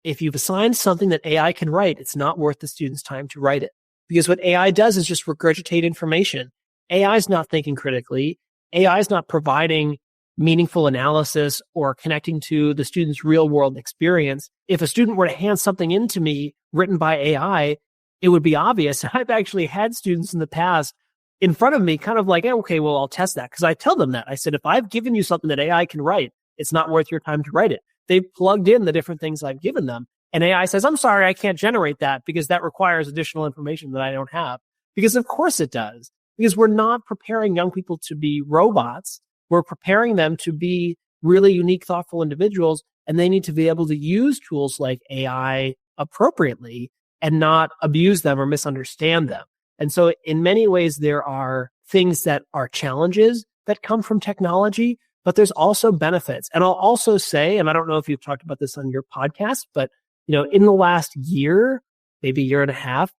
if you've assigned something that AI can write, it's not worth the student's time to write it. Because what AI does is just regurgitate information. AI is not thinking critically. AI is not providing meaningful analysis or connecting to the student's real world experience. If a student were to hand something in to me written by AI, it would be obvious. I've actually had students in the past in front of me kind of like, okay, well, I'll test that. Because I tell them that. I said, if I've given you something that AI can write, it's not worth your time to write it. They've plugged in the different things I've given them. And AI says, I'm sorry, I can't generate that because that requires additional information that I don't have. Because of course it does. Because we're not preparing young people to be robots. We're preparing them to be really unique, thoughtful individuals. And they need to be able to use tools like AI appropriately and not abuse them or misunderstand them. And so in many ways, there are things that are challenges that come from technology, but there's also benefits. And I'll also say, and I don't know if you've talked about this on your podcast, but in the last year, maybe year and a half,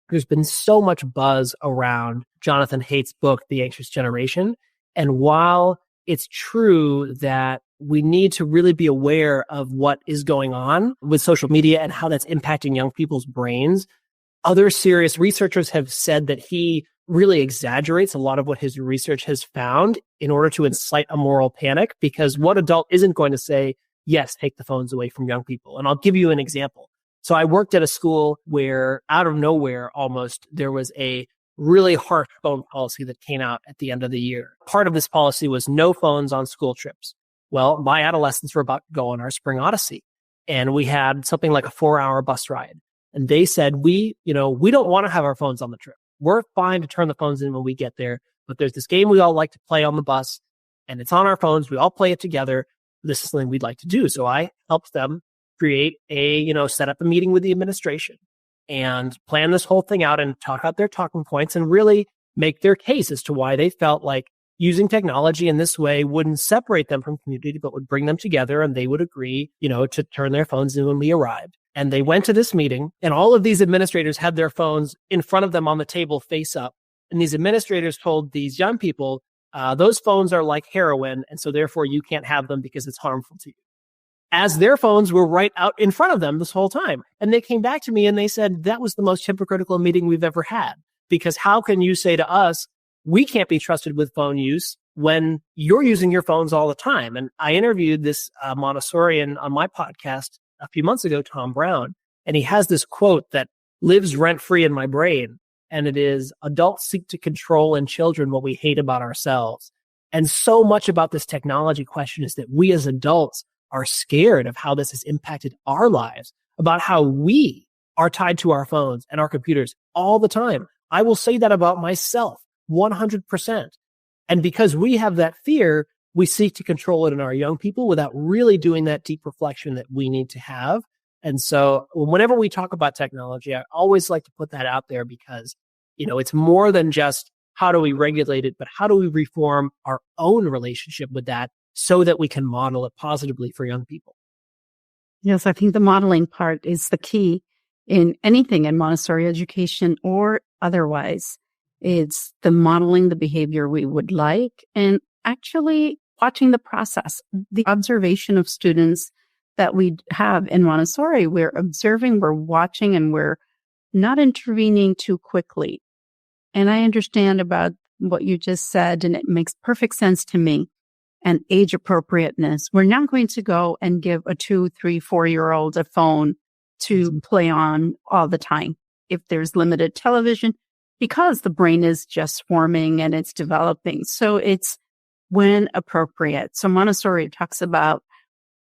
there's been so much buzz around Jonathan Haidt's book, The Anxious Generation. And while it's true that we need to really be aware of what is going on with social media and how that's impacting young people's brains, other serious researchers have said that he really exaggerates a lot of what his research has found in order to incite a moral panic, because what adult isn't going to say, yes, take the phones away from young people? And I'll give you an example. So I worked at a school where out of nowhere, almost, there was a really harsh phone policy that came out at the end of the year. Part of this policy was no phones on school trips. Well, my adolescents were about to go on our spring odyssey, and we had something like a 4-hour bus ride. And they said, we don't want to have our phones on the trip. We're fine to turn the phones in when we get there, but there's this game we all like to play on the bus, and it's on our phones. We all play it together. This is something we'd like to do. So I helped them create set up a meeting with the administration and plan this whole thing out and talk out their talking points and really make their case as to why they felt like using technology in this way wouldn't separate them from community, but would bring them together, and they would agree, to turn their phones in when we arrived. And they went to this meeting, and all of these administrators had their phones in front of them on the table face up. And these administrators told these young people, those phones are like heroin, and so therefore you can't have them because it's harmful to you. As their phones were right out in front of them this whole time. And they came back to me and they said, that was the most hypocritical meeting we've ever had. Because how can you say to us, we can't be trusted with phone use when you're using your phones all the time? And I interviewed this Montessorian on my podcast a few months ago, Tom Brown, and he has this quote that lives rent-free in my brain. And it is, adults seek to control in children what we hate about ourselves. And so much about this technology question is that we as adults are scared of how this has impacted our lives. about how we are tied to our phones and our computers all the time. I will say that about myself 100%. And because we have that fear, we seek to control it in our young people without really doing that deep reflection that we need to have. And so whenever we talk about technology, I always like to put that out there because, it's more than just how do we regulate it, but how do we reform our own relationship with that so that we can model it positively for young people? Yes, I think the modeling part is the key in anything in Montessori education or otherwise. It's the modeling the behavior we would like and actually watching the process, the observation of students that we have in Montessori. We're observing, we're watching, and we're not intervening too quickly. And I understand about what you just said, and it makes perfect sense to me. And age appropriateness. We're not going to go and give a 2, 3, 4-year-old a phone to play on all the time if there's limited television, because the brain is just forming and it's developing. So it's when appropriate. So Montessori talks about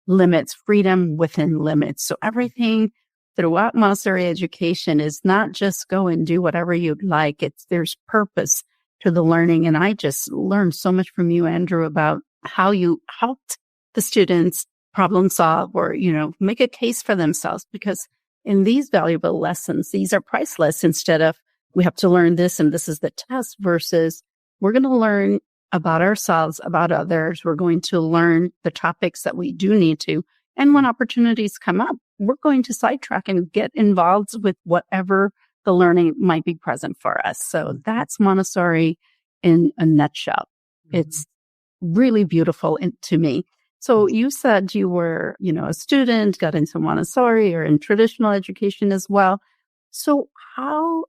limits, freedom within limits. So everything throughout Montessori education is not just go and do whatever you'd like. There's purpose to the learning. And I just learned so much from you, Andrew, about how you helped the students problem solve or, make a case for themselves. Because in these valuable lessons, these are priceless instead of we have to learn this and this is the test versus we're going to learn about ourselves, about others. We're going to learn the topics that we do need to. And when opportunities come up, we're going to sidetrack and get involved with whatever the learning might be present for us. So that's Montessori in a nutshell. It's really beautiful to me. So you said you were, a student, got into Montessori or in traditional education as well. So how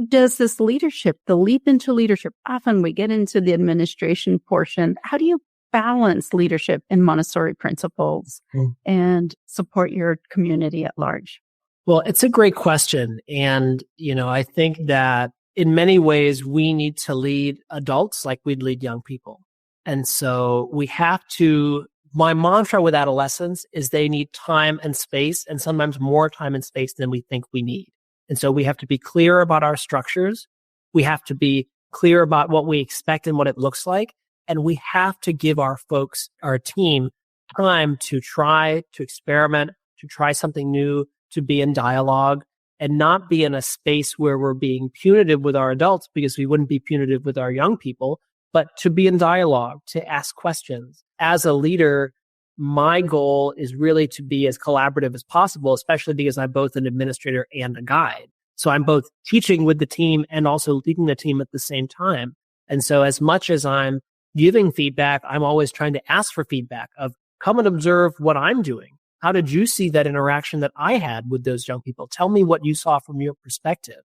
does this leadership, the leap into leadership, often we get into the administration portion. How do you balance leadership in Montessori principles and support your community at large? Well, it's a great question. And, I think that in many ways, we need to lead adults like we'd lead young people. And so we have to, my mantra with adolescents is they need time and space, and sometimes more time and space than we think we need. And so we have to be clear about our structures. We have to be clear about what we expect and what it looks like. And we have to give our folks, our team, time to try, to experiment, to try something new, to be in dialogue, and not be in a space where we're being punitive with our adults because we wouldn't be punitive with our young people, but to be in dialogue, to ask questions. As a leader, my goal is really to be as collaborative as possible, especially because I'm both an administrator and a guide. So I'm both teaching with the team and also leading the team at the same time. And so as much as I'm giving feedback, I'm always trying to ask for feedback of come and observe what I'm doing. How did you see that interaction that I had with those young people? Tell me what you saw from your perspective.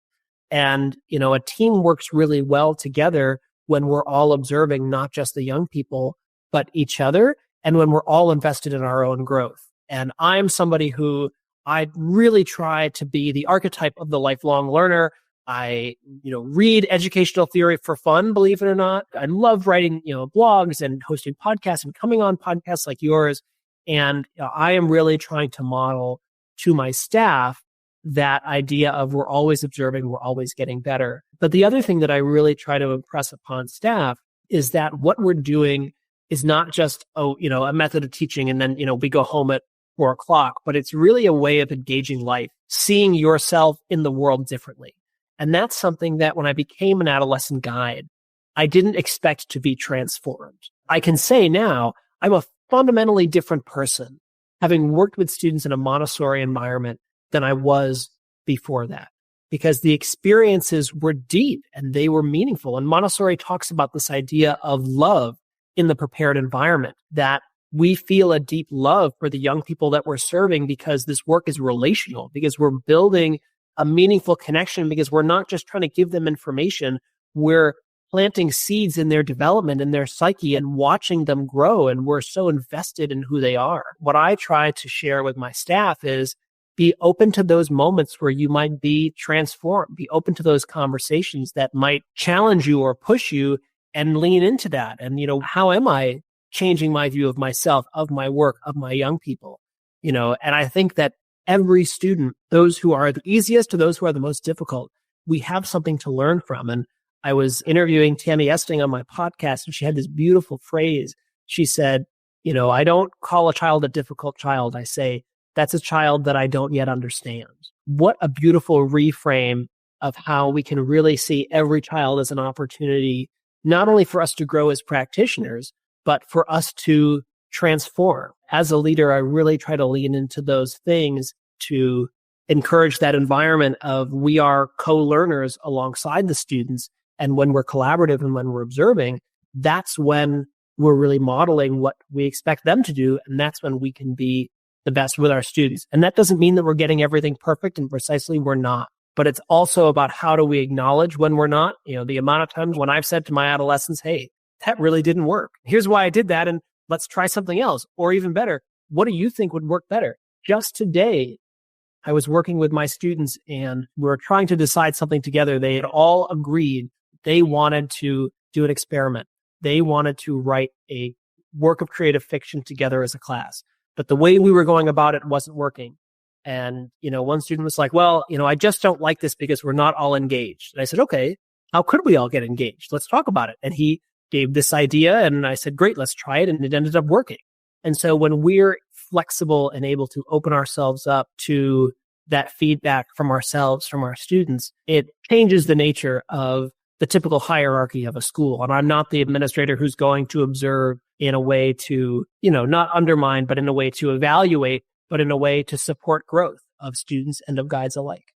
And, a team works really well together when we're all observing not just the young people, but each other, and when we're all invested in our own growth. And I'm somebody who I really try to be the archetype of the lifelong learner. I, read educational theory for fun, believe it or not. I love writing, blogs and hosting podcasts and coming on podcasts like yours. And I am really trying to model to my staff that idea of we're always observing, we're always getting better. But the other thing that I really try to impress upon staff is that what we're doing is not just, a method of teaching and then, we go home at 4:00, but it's really a way of engaging life, seeing yourself in the world differently. And that's something that when I became an adolescent guide, I didn't expect to be transformed. I can say now I'm a fundamentally different person, having worked with students in a Montessori environment than I was before that, because the experiences were deep and they were meaningful. And Montessori talks about this idea of love in the prepared environment, that we feel a deep love for the young people that we're serving because this work is relational, because we're building a meaningful connection, because we're not just trying to give them information, we're planting seeds in their development, in their psyche, and watching them grow. And we're so invested in who they are. What I try to share with my staff is be open to those moments where you might be transformed. Be open to those conversations that might challenge you or push you, and lean into that. And, how am I changing my view of myself, of my work, of my young people? And I think that every student, those who are the easiest to those who are the most difficult, we have something to learn from. And I was interviewing Tammy Esting on my podcast, and she had this beautiful phrase. She said, I don't call a child a difficult child. I say, that's a child that I don't yet understand. What a beautiful reframe of how we can really see every child as an opportunity, not only for us to grow as practitioners, but for us to transform. As a leader, I really try to lean into those things to encourage that environment of we are co-learners alongside the students. And when we're collaborative and when we're observing, that's when we're really modeling what we expect them to do. And that's when we can be the best with our students. And that doesn't mean that we're getting everything perfect, and precisely we're not. But it's also about how do we acknowledge when we're not. The amount of times when I've said to my adolescents, hey, that really didn't work. Here's why I did that. And let's try something else. Or even better, what do you think would work better? Just today, I was working with my students and we were trying to decide something together. They had all agreed they wanted to do an experiment. They wanted to write a work of creative fiction together as a class. But the way we were going about it wasn't working. And, one student was like, well, I just don't like this because we're not all engaged. And I said, okay, how could we all get engaged? Let's talk about it. And he gave this idea and I said, great, let's try it. And it ended up working. And so when we're flexible and able to open ourselves up to that feedback from ourselves, from our students, it changes the nature of the typical hierarchy of a school. And I'm not the administrator who's going to observe in a way to, not undermine, but in a way to evaluate, but in a way to support growth of students and of guides alike.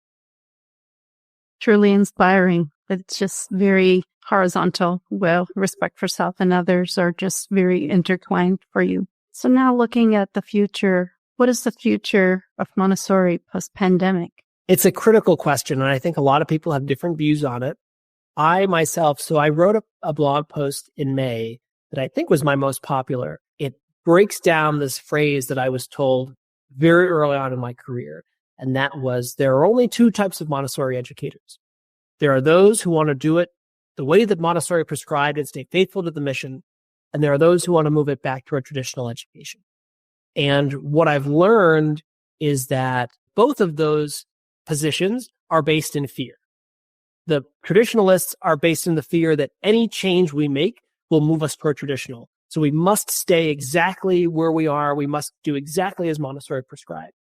Truly inspiring. It's just very horizontal. Well, respect for self and others are just very intertwined for you. So now looking at the future, what is the future of Montessori post-pandemic? It's a critical question, and I think a lot of people have different views on it. I wrote a blog post in May that I think was my most popular. It breaks down this phrase that I was told very early on in my career, and that was there are only two types of Montessori educators. There are those who want to do it the way that Montessori prescribed and stay faithful to the mission, and there are those who want to move it back to a traditional education. And what I've learned is that both of those positions are based in fear. The traditionalists are based in the fear that any change we make will move us toward traditional. So we must stay exactly where we are. We must do exactly as Montessori prescribed.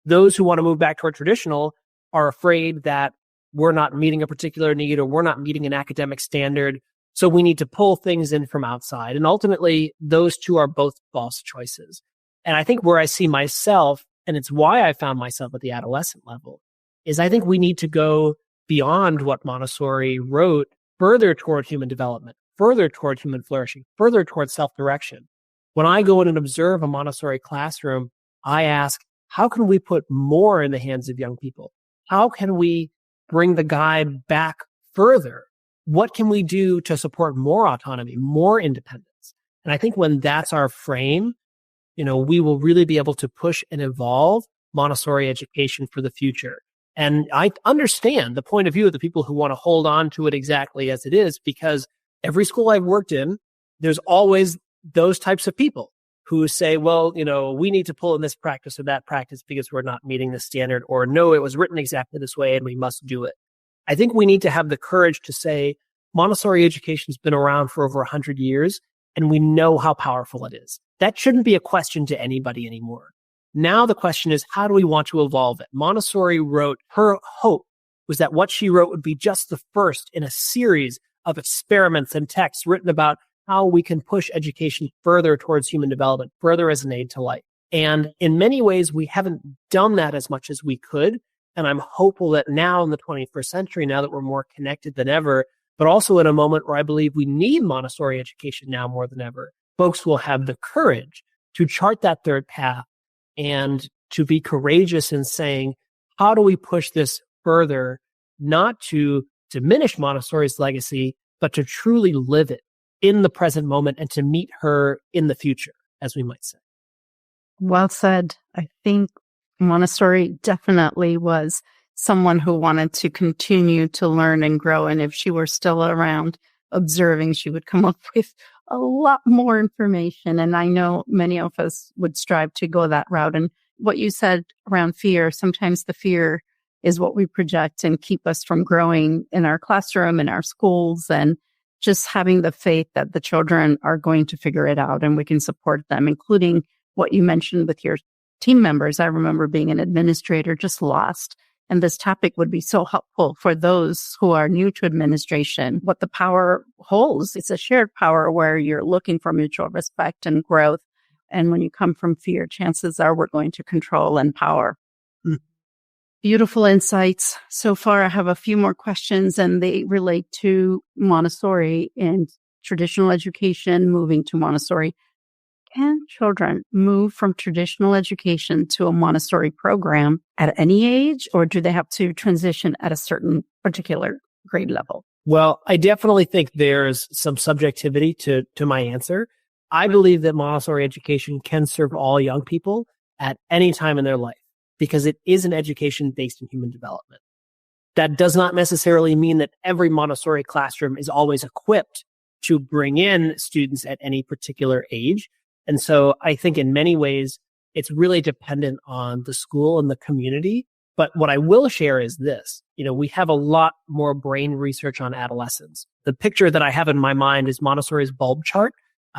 Those who want to move back toward traditional are afraid that we're not meeting a particular need or we're not meeting an academic standard. So we need to pull things in from outside. And ultimately, those two are both false choices. And I think where I see myself, and it's why I found myself at the adolescent level, is I think we need to go beyond what Montessori wrote further toward human development, further toward human flourishing, further toward self-direction. When I go in and observe a Montessori classroom, I ask, how can we put more in the hands of young people? How can we bring the guide back further? What can we do to support more autonomy, more independence? And I think when that's our frame, we will really be able to push and evolve Montessori education for the future. And I understand the point of view of the people who want to hold on to it exactly as it is, because every school I've worked in, there's always those types of people who say, well, we need to pull in this practice or that practice because we're not meeting the standard, or no, it was written exactly this way and we must do it. I think we need to have the courage to say Montessori education has been around for over 100 years and we know how powerful it is. That shouldn't be a question to anybody anymore. Now the question is, how do we want to evolve it? Montessori wrote, her hope was that what she wrote would be just the first in a series of experiments and texts written about how we can push education further towards human development, further as an aid to life. And in many ways, we haven't done that as much as we could. And I'm hopeful that now in the 21st century, now that we're more connected than ever, but also in a moment where I believe we need Montessori education now more than ever, folks will have the courage to chart that third path and to be courageous in saying, how do we push this further, not to diminish Montessori's legacy, but to truly live it in the present moment and to meet her in the future, as we might say. Well said. I think Montessori definitely was someone who wanted to continue to learn and grow. And if she were still around observing, she would come up with a lot more information. And I know many of us would strive to go that route. And what you said around fear, sometimes the fear is what we project and keep us from growing in our classroom, in our schools, and just having the faith that the children are going to figure it out and we can support them, including what you mentioned with your team members. I remember being an administrator just lost. And this topic would be so helpful for those who are new to administration, what the power holds. It's a shared power where you're looking for mutual respect and growth. And when you come from fear, chances are we're going to control and power. Mm. Beautiful insights. So far, I have a few more questions, and they relate to Montessori and traditional education, moving to Montessori. Can children move from traditional education to a Montessori program at any age, or do they have to transition at a certain particular grade level? Well, I definitely think there's some subjectivity to my answer. I believe that Montessori education can serve all young people at any time in their life because it is an education based in human development. That does not necessarily mean that every Montessori classroom is always equipped to bring in students at any particular age. And so I think in many ways, it's really dependent on the school and the community. But what I will share is this, we have a lot more brain research on adolescence. The picture that I have in my mind is Montessori's bulb chart,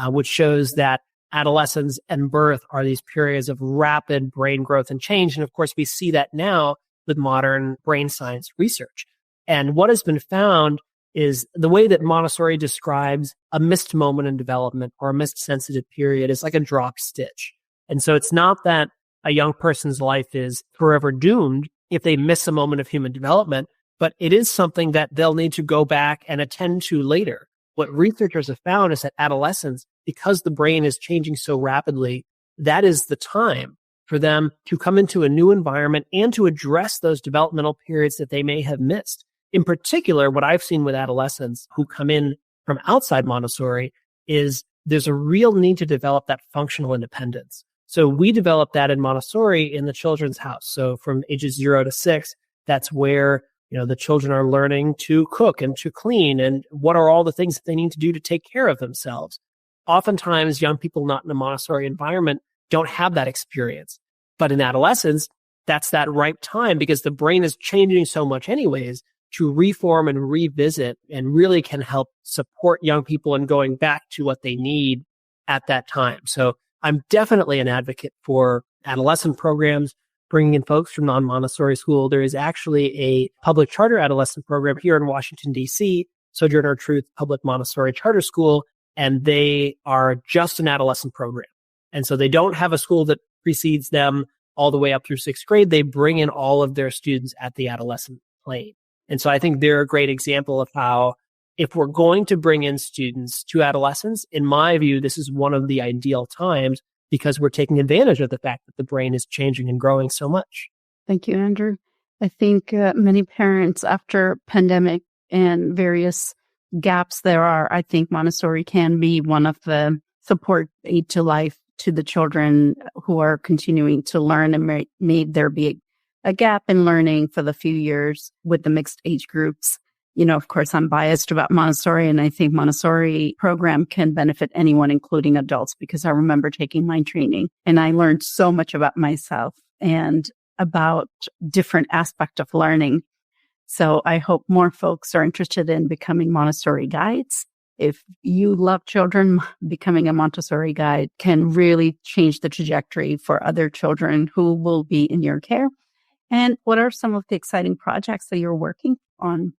which shows that adolescence and birth are these periods of rapid brain growth and change. And of course, we see that now with modern brain science research. And what has been found is the way that Montessori describes a missed moment in development or a missed sensitive period is like a drop stitch. And so it's not that a young person's life is forever doomed if they miss a moment of human development, but it is something that they'll need to go back and attend to later. What researchers have found is that adolescence, because the brain is changing so rapidly, that is the time for them to come into a new environment and to address those developmental periods that they may have missed. In particular, what I've seen with adolescents who come in from outside Montessori is there's a real need to develop that functional independence. So we developed that in Montessori in the children's house. So from ages 0 to 6, that's where the children are learning to cook and to clean and what are all the things that they need to do to take care of themselves. Oftentimes, young people not in a Montessori environment don't have that experience. But in adolescence, that's that ripe time because the brain is changing so much anyways to reform and revisit and really can help support young people in going back to what they need at that time. So I'm definitely an advocate for adolescent programs, bringing in folks from non-Montessori school. There is actually a public charter adolescent program here in Washington, D.C., Sojourner Truth Public Montessori Charter School, and they are just an adolescent program. And so they don't have a school that precedes them all the way up through 6th grade. They bring in all of their students at the adolescent plane. And so I think they're a great example of how if we're going to bring in students to adolescence, in my view, this is one of the ideal times because we're taking advantage of the fact that the brain is changing and growing so much. Thank you, Andrew. I think many parents after pandemic and various gaps there are, I think Montessori can be one of the support aid to life to the children who are continuing to learn, and may there be a gap in learning for the few years with the mixed age groups. Of course, I'm biased about Montessori, and I think Montessori program can benefit anyone, including adults, because I remember taking my training and I learned so much about myself and about different aspects of learning. So I hope more folks are interested in becoming Montessori guides. If you love children, becoming a Montessori guide can really change the trajectory for other children who will be in your care. And what are some of the exciting projects that you're working on?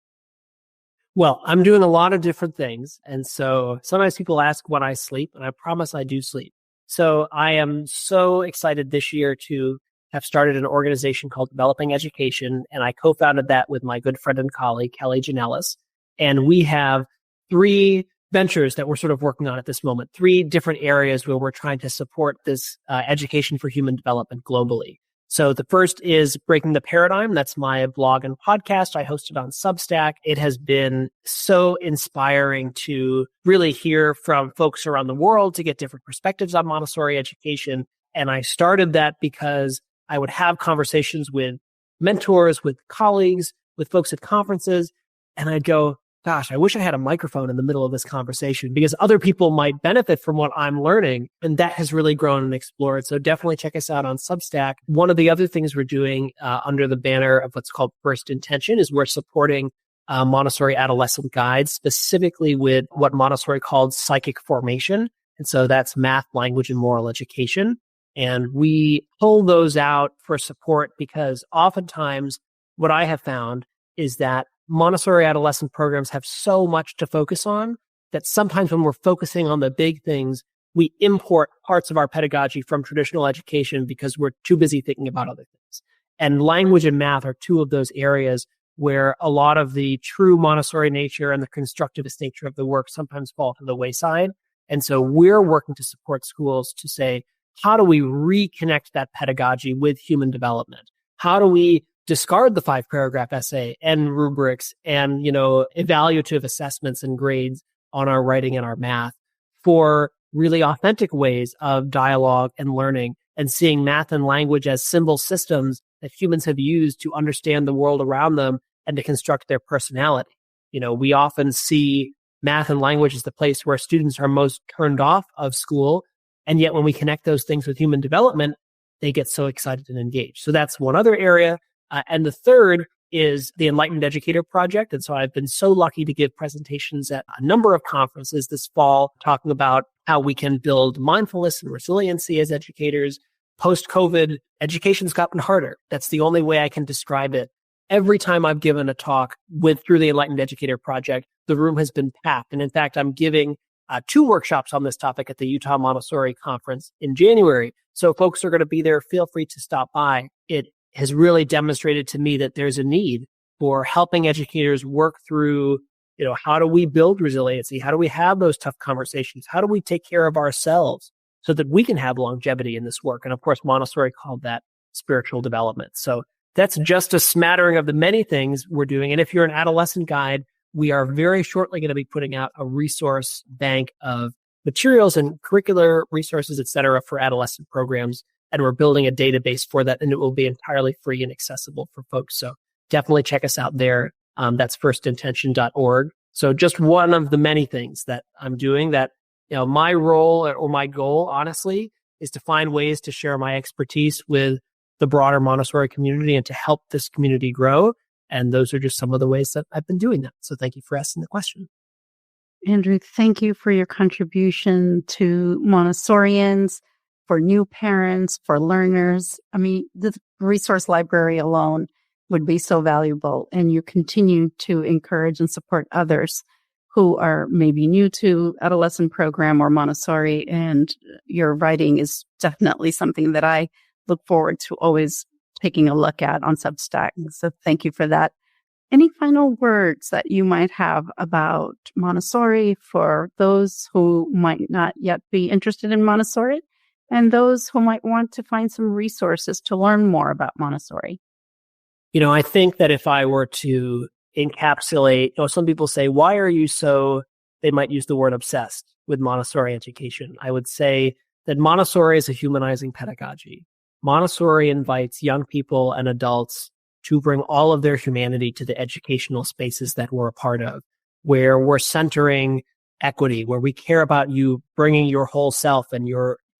Well, I'm doing a lot of different things. And so sometimes people ask when I sleep, and I promise I do sleep. So I am so excited this year to have started an organization called Developing Education. And I co-founded that with my good friend and colleague, Kelly Janellis. And we have 3 ventures that we're sort of working on at this moment, 3 different areas where we're trying to support this education for human development globally. So the first is Breaking the Paradigm. That's my blog and podcast. I host it on Substack. It has been so inspiring to really hear from folks around the world to get different perspectives on Montessori education. And I started that because I would have conversations with mentors, with colleagues, with folks at conferences, and I'd go, gosh, I wish I had a microphone in the middle of this conversation because other people might benefit from what I'm learning. And that has really grown and explored. So definitely check us out on Substack. One of the other things we're doing under the banner of what's called First Intention is we're supporting Montessori adolescent guides, specifically with what Montessori called psychic formation. And so that's math, language, and moral education. And we pull those out for support because oftentimes what I have found is that Montessori adolescent programs have so much to focus on that sometimes when we're focusing on the big things, we import parts of our pedagogy from traditional education because we're too busy thinking about other things. And language and math are two of those areas where a lot of the true Montessori nature and the constructivist nature of the work sometimes fall to the wayside. And so we're working to support schools to say, how do we reconnect that pedagogy with human development? How do we discard the 5-paragraph essay and rubrics and, evaluative assessments and grades on our writing and our math for really authentic ways of dialogue and learning and seeing math and language as symbol systems that humans have used to understand the world around them and to construct their personality. We often see math and language as the place where students are most turned off of school. And yet when we connect those things with human development, they get so excited and engaged. So that's one other area. And the third is the Enlightened Educator Project. And so I've been so lucky to give presentations at a number of conferences this fall, talking about how we can build mindfulness and resiliency as educators. Post-COVID, education's gotten harder. That's the only way I can describe it. Every time I've given a talk through the Enlightened Educator Project, the room has been packed. And in fact, I'm giving 2 workshops on this topic at the Utah Montessori Conference in January. So folks are going to be there. Feel free to stop by. It has really demonstrated to me that there's a need for helping educators work through, how do we build resiliency? How do we have those tough conversations? How do we take care of ourselves so that we can have longevity in this work? And of course, Montessori called that spiritual development. So that's just a smattering of the many things we're doing. And if you're an adolescent guide, we are very shortly going to be putting out a resource bank of materials and curricular resources, et cetera, for adolescent programs. And we're building a database for that, and it will be entirely free and accessible for folks. So definitely check us out there. That's firstintention.org. So just one of the many things that I'm doing that, my role or my goal, honestly, is to find ways to share my expertise with the broader Montessori community and to help this community grow. And those are just some of the ways that I've been doing that. So thank you for asking the question. Andrew, thank you for your contribution to Montessorians, for new parents, for learners. I mean, the resource library alone would be so valuable, and you continue to encourage and support others who are maybe new to adolescent program or Montessori, and your writing is definitely something that I look forward to always taking a look at on Substack. So thank you for that. Any final words that you might have about Montessori for those who might not yet be interested in Montessori and those who might want to find some resources to learn more about Montessori? I think that if I were to encapsulate, some people say, why are you they might use the word obsessed with Montessori education? I would say that Montessori is a humanizing pedagogy. Montessori invites young people and adults to bring all of their humanity to the educational spaces that we're a part of, where we're centering equity, where we care about you bringing your whole self and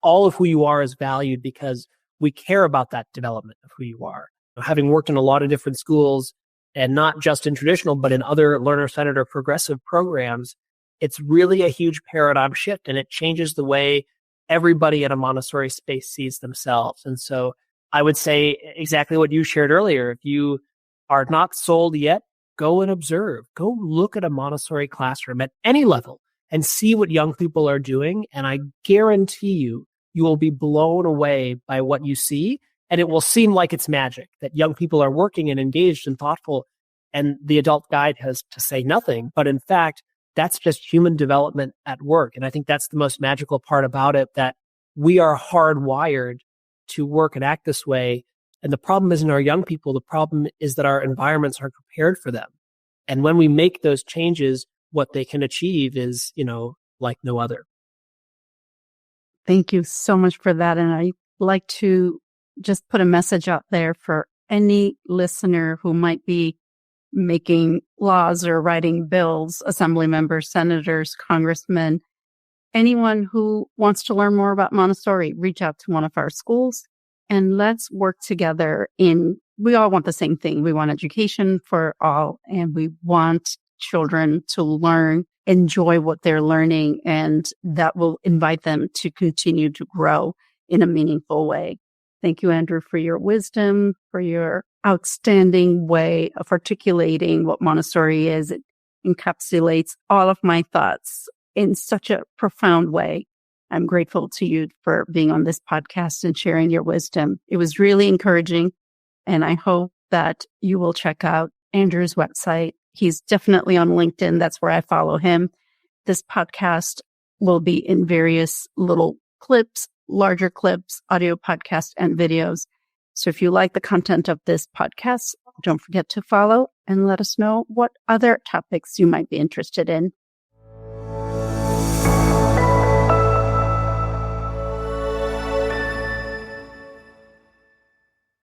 all of who you are is valued because we care about that development of who you are. Having worked in a lot of different schools, and not just in traditional, but in other learner-centered or progressive programs, it's really a huge paradigm shift, and it changes the way everybody at a Montessori space sees themselves. And so I would say exactly what you shared earlier. If you are not sold yet, go and observe. Go look at a Montessori classroom at any level and see what young people are doing. And I guarantee you will be blown away by what you see. And it will seem like it's magic that young people are working and engaged and thoughtful, and the adult guide has to say nothing. But in fact, that's just human development at work. And I think that's the most magical part about it, that we are hardwired to work and act this way. And the problem isn't our young people. The problem is that our environments aren't prepared for them. And when we make those changes, what they can achieve is, like no other. Thank you so much for that. And I'd like to just put a message out there for any listener who might be making laws or writing bills, assembly members, senators, congressmen, anyone who wants to learn more about Montessori, reach out to one of our schools and let's work together we all want the same thing. We want education for all, and we want children to learn, enjoy what they're learning, and that will invite them to continue to grow in a meaningful way. Thank you, Andrew, for your wisdom, for your outstanding way of articulating what Montessori is. It encapsulates all of my thoughts in such a profound way. I'm grateful to you for being on this podcast and sharing your wisdom. It was really encouraging, and I hope that you will check out Andrew's website. He's definitely on LinkedIn. That's where I follow him. This podcast will be in various little clips, larger clips, audio podcasts, and videos. So if you like the content of this podcast, don't forget to follow and let us know what other topics you might be interested in.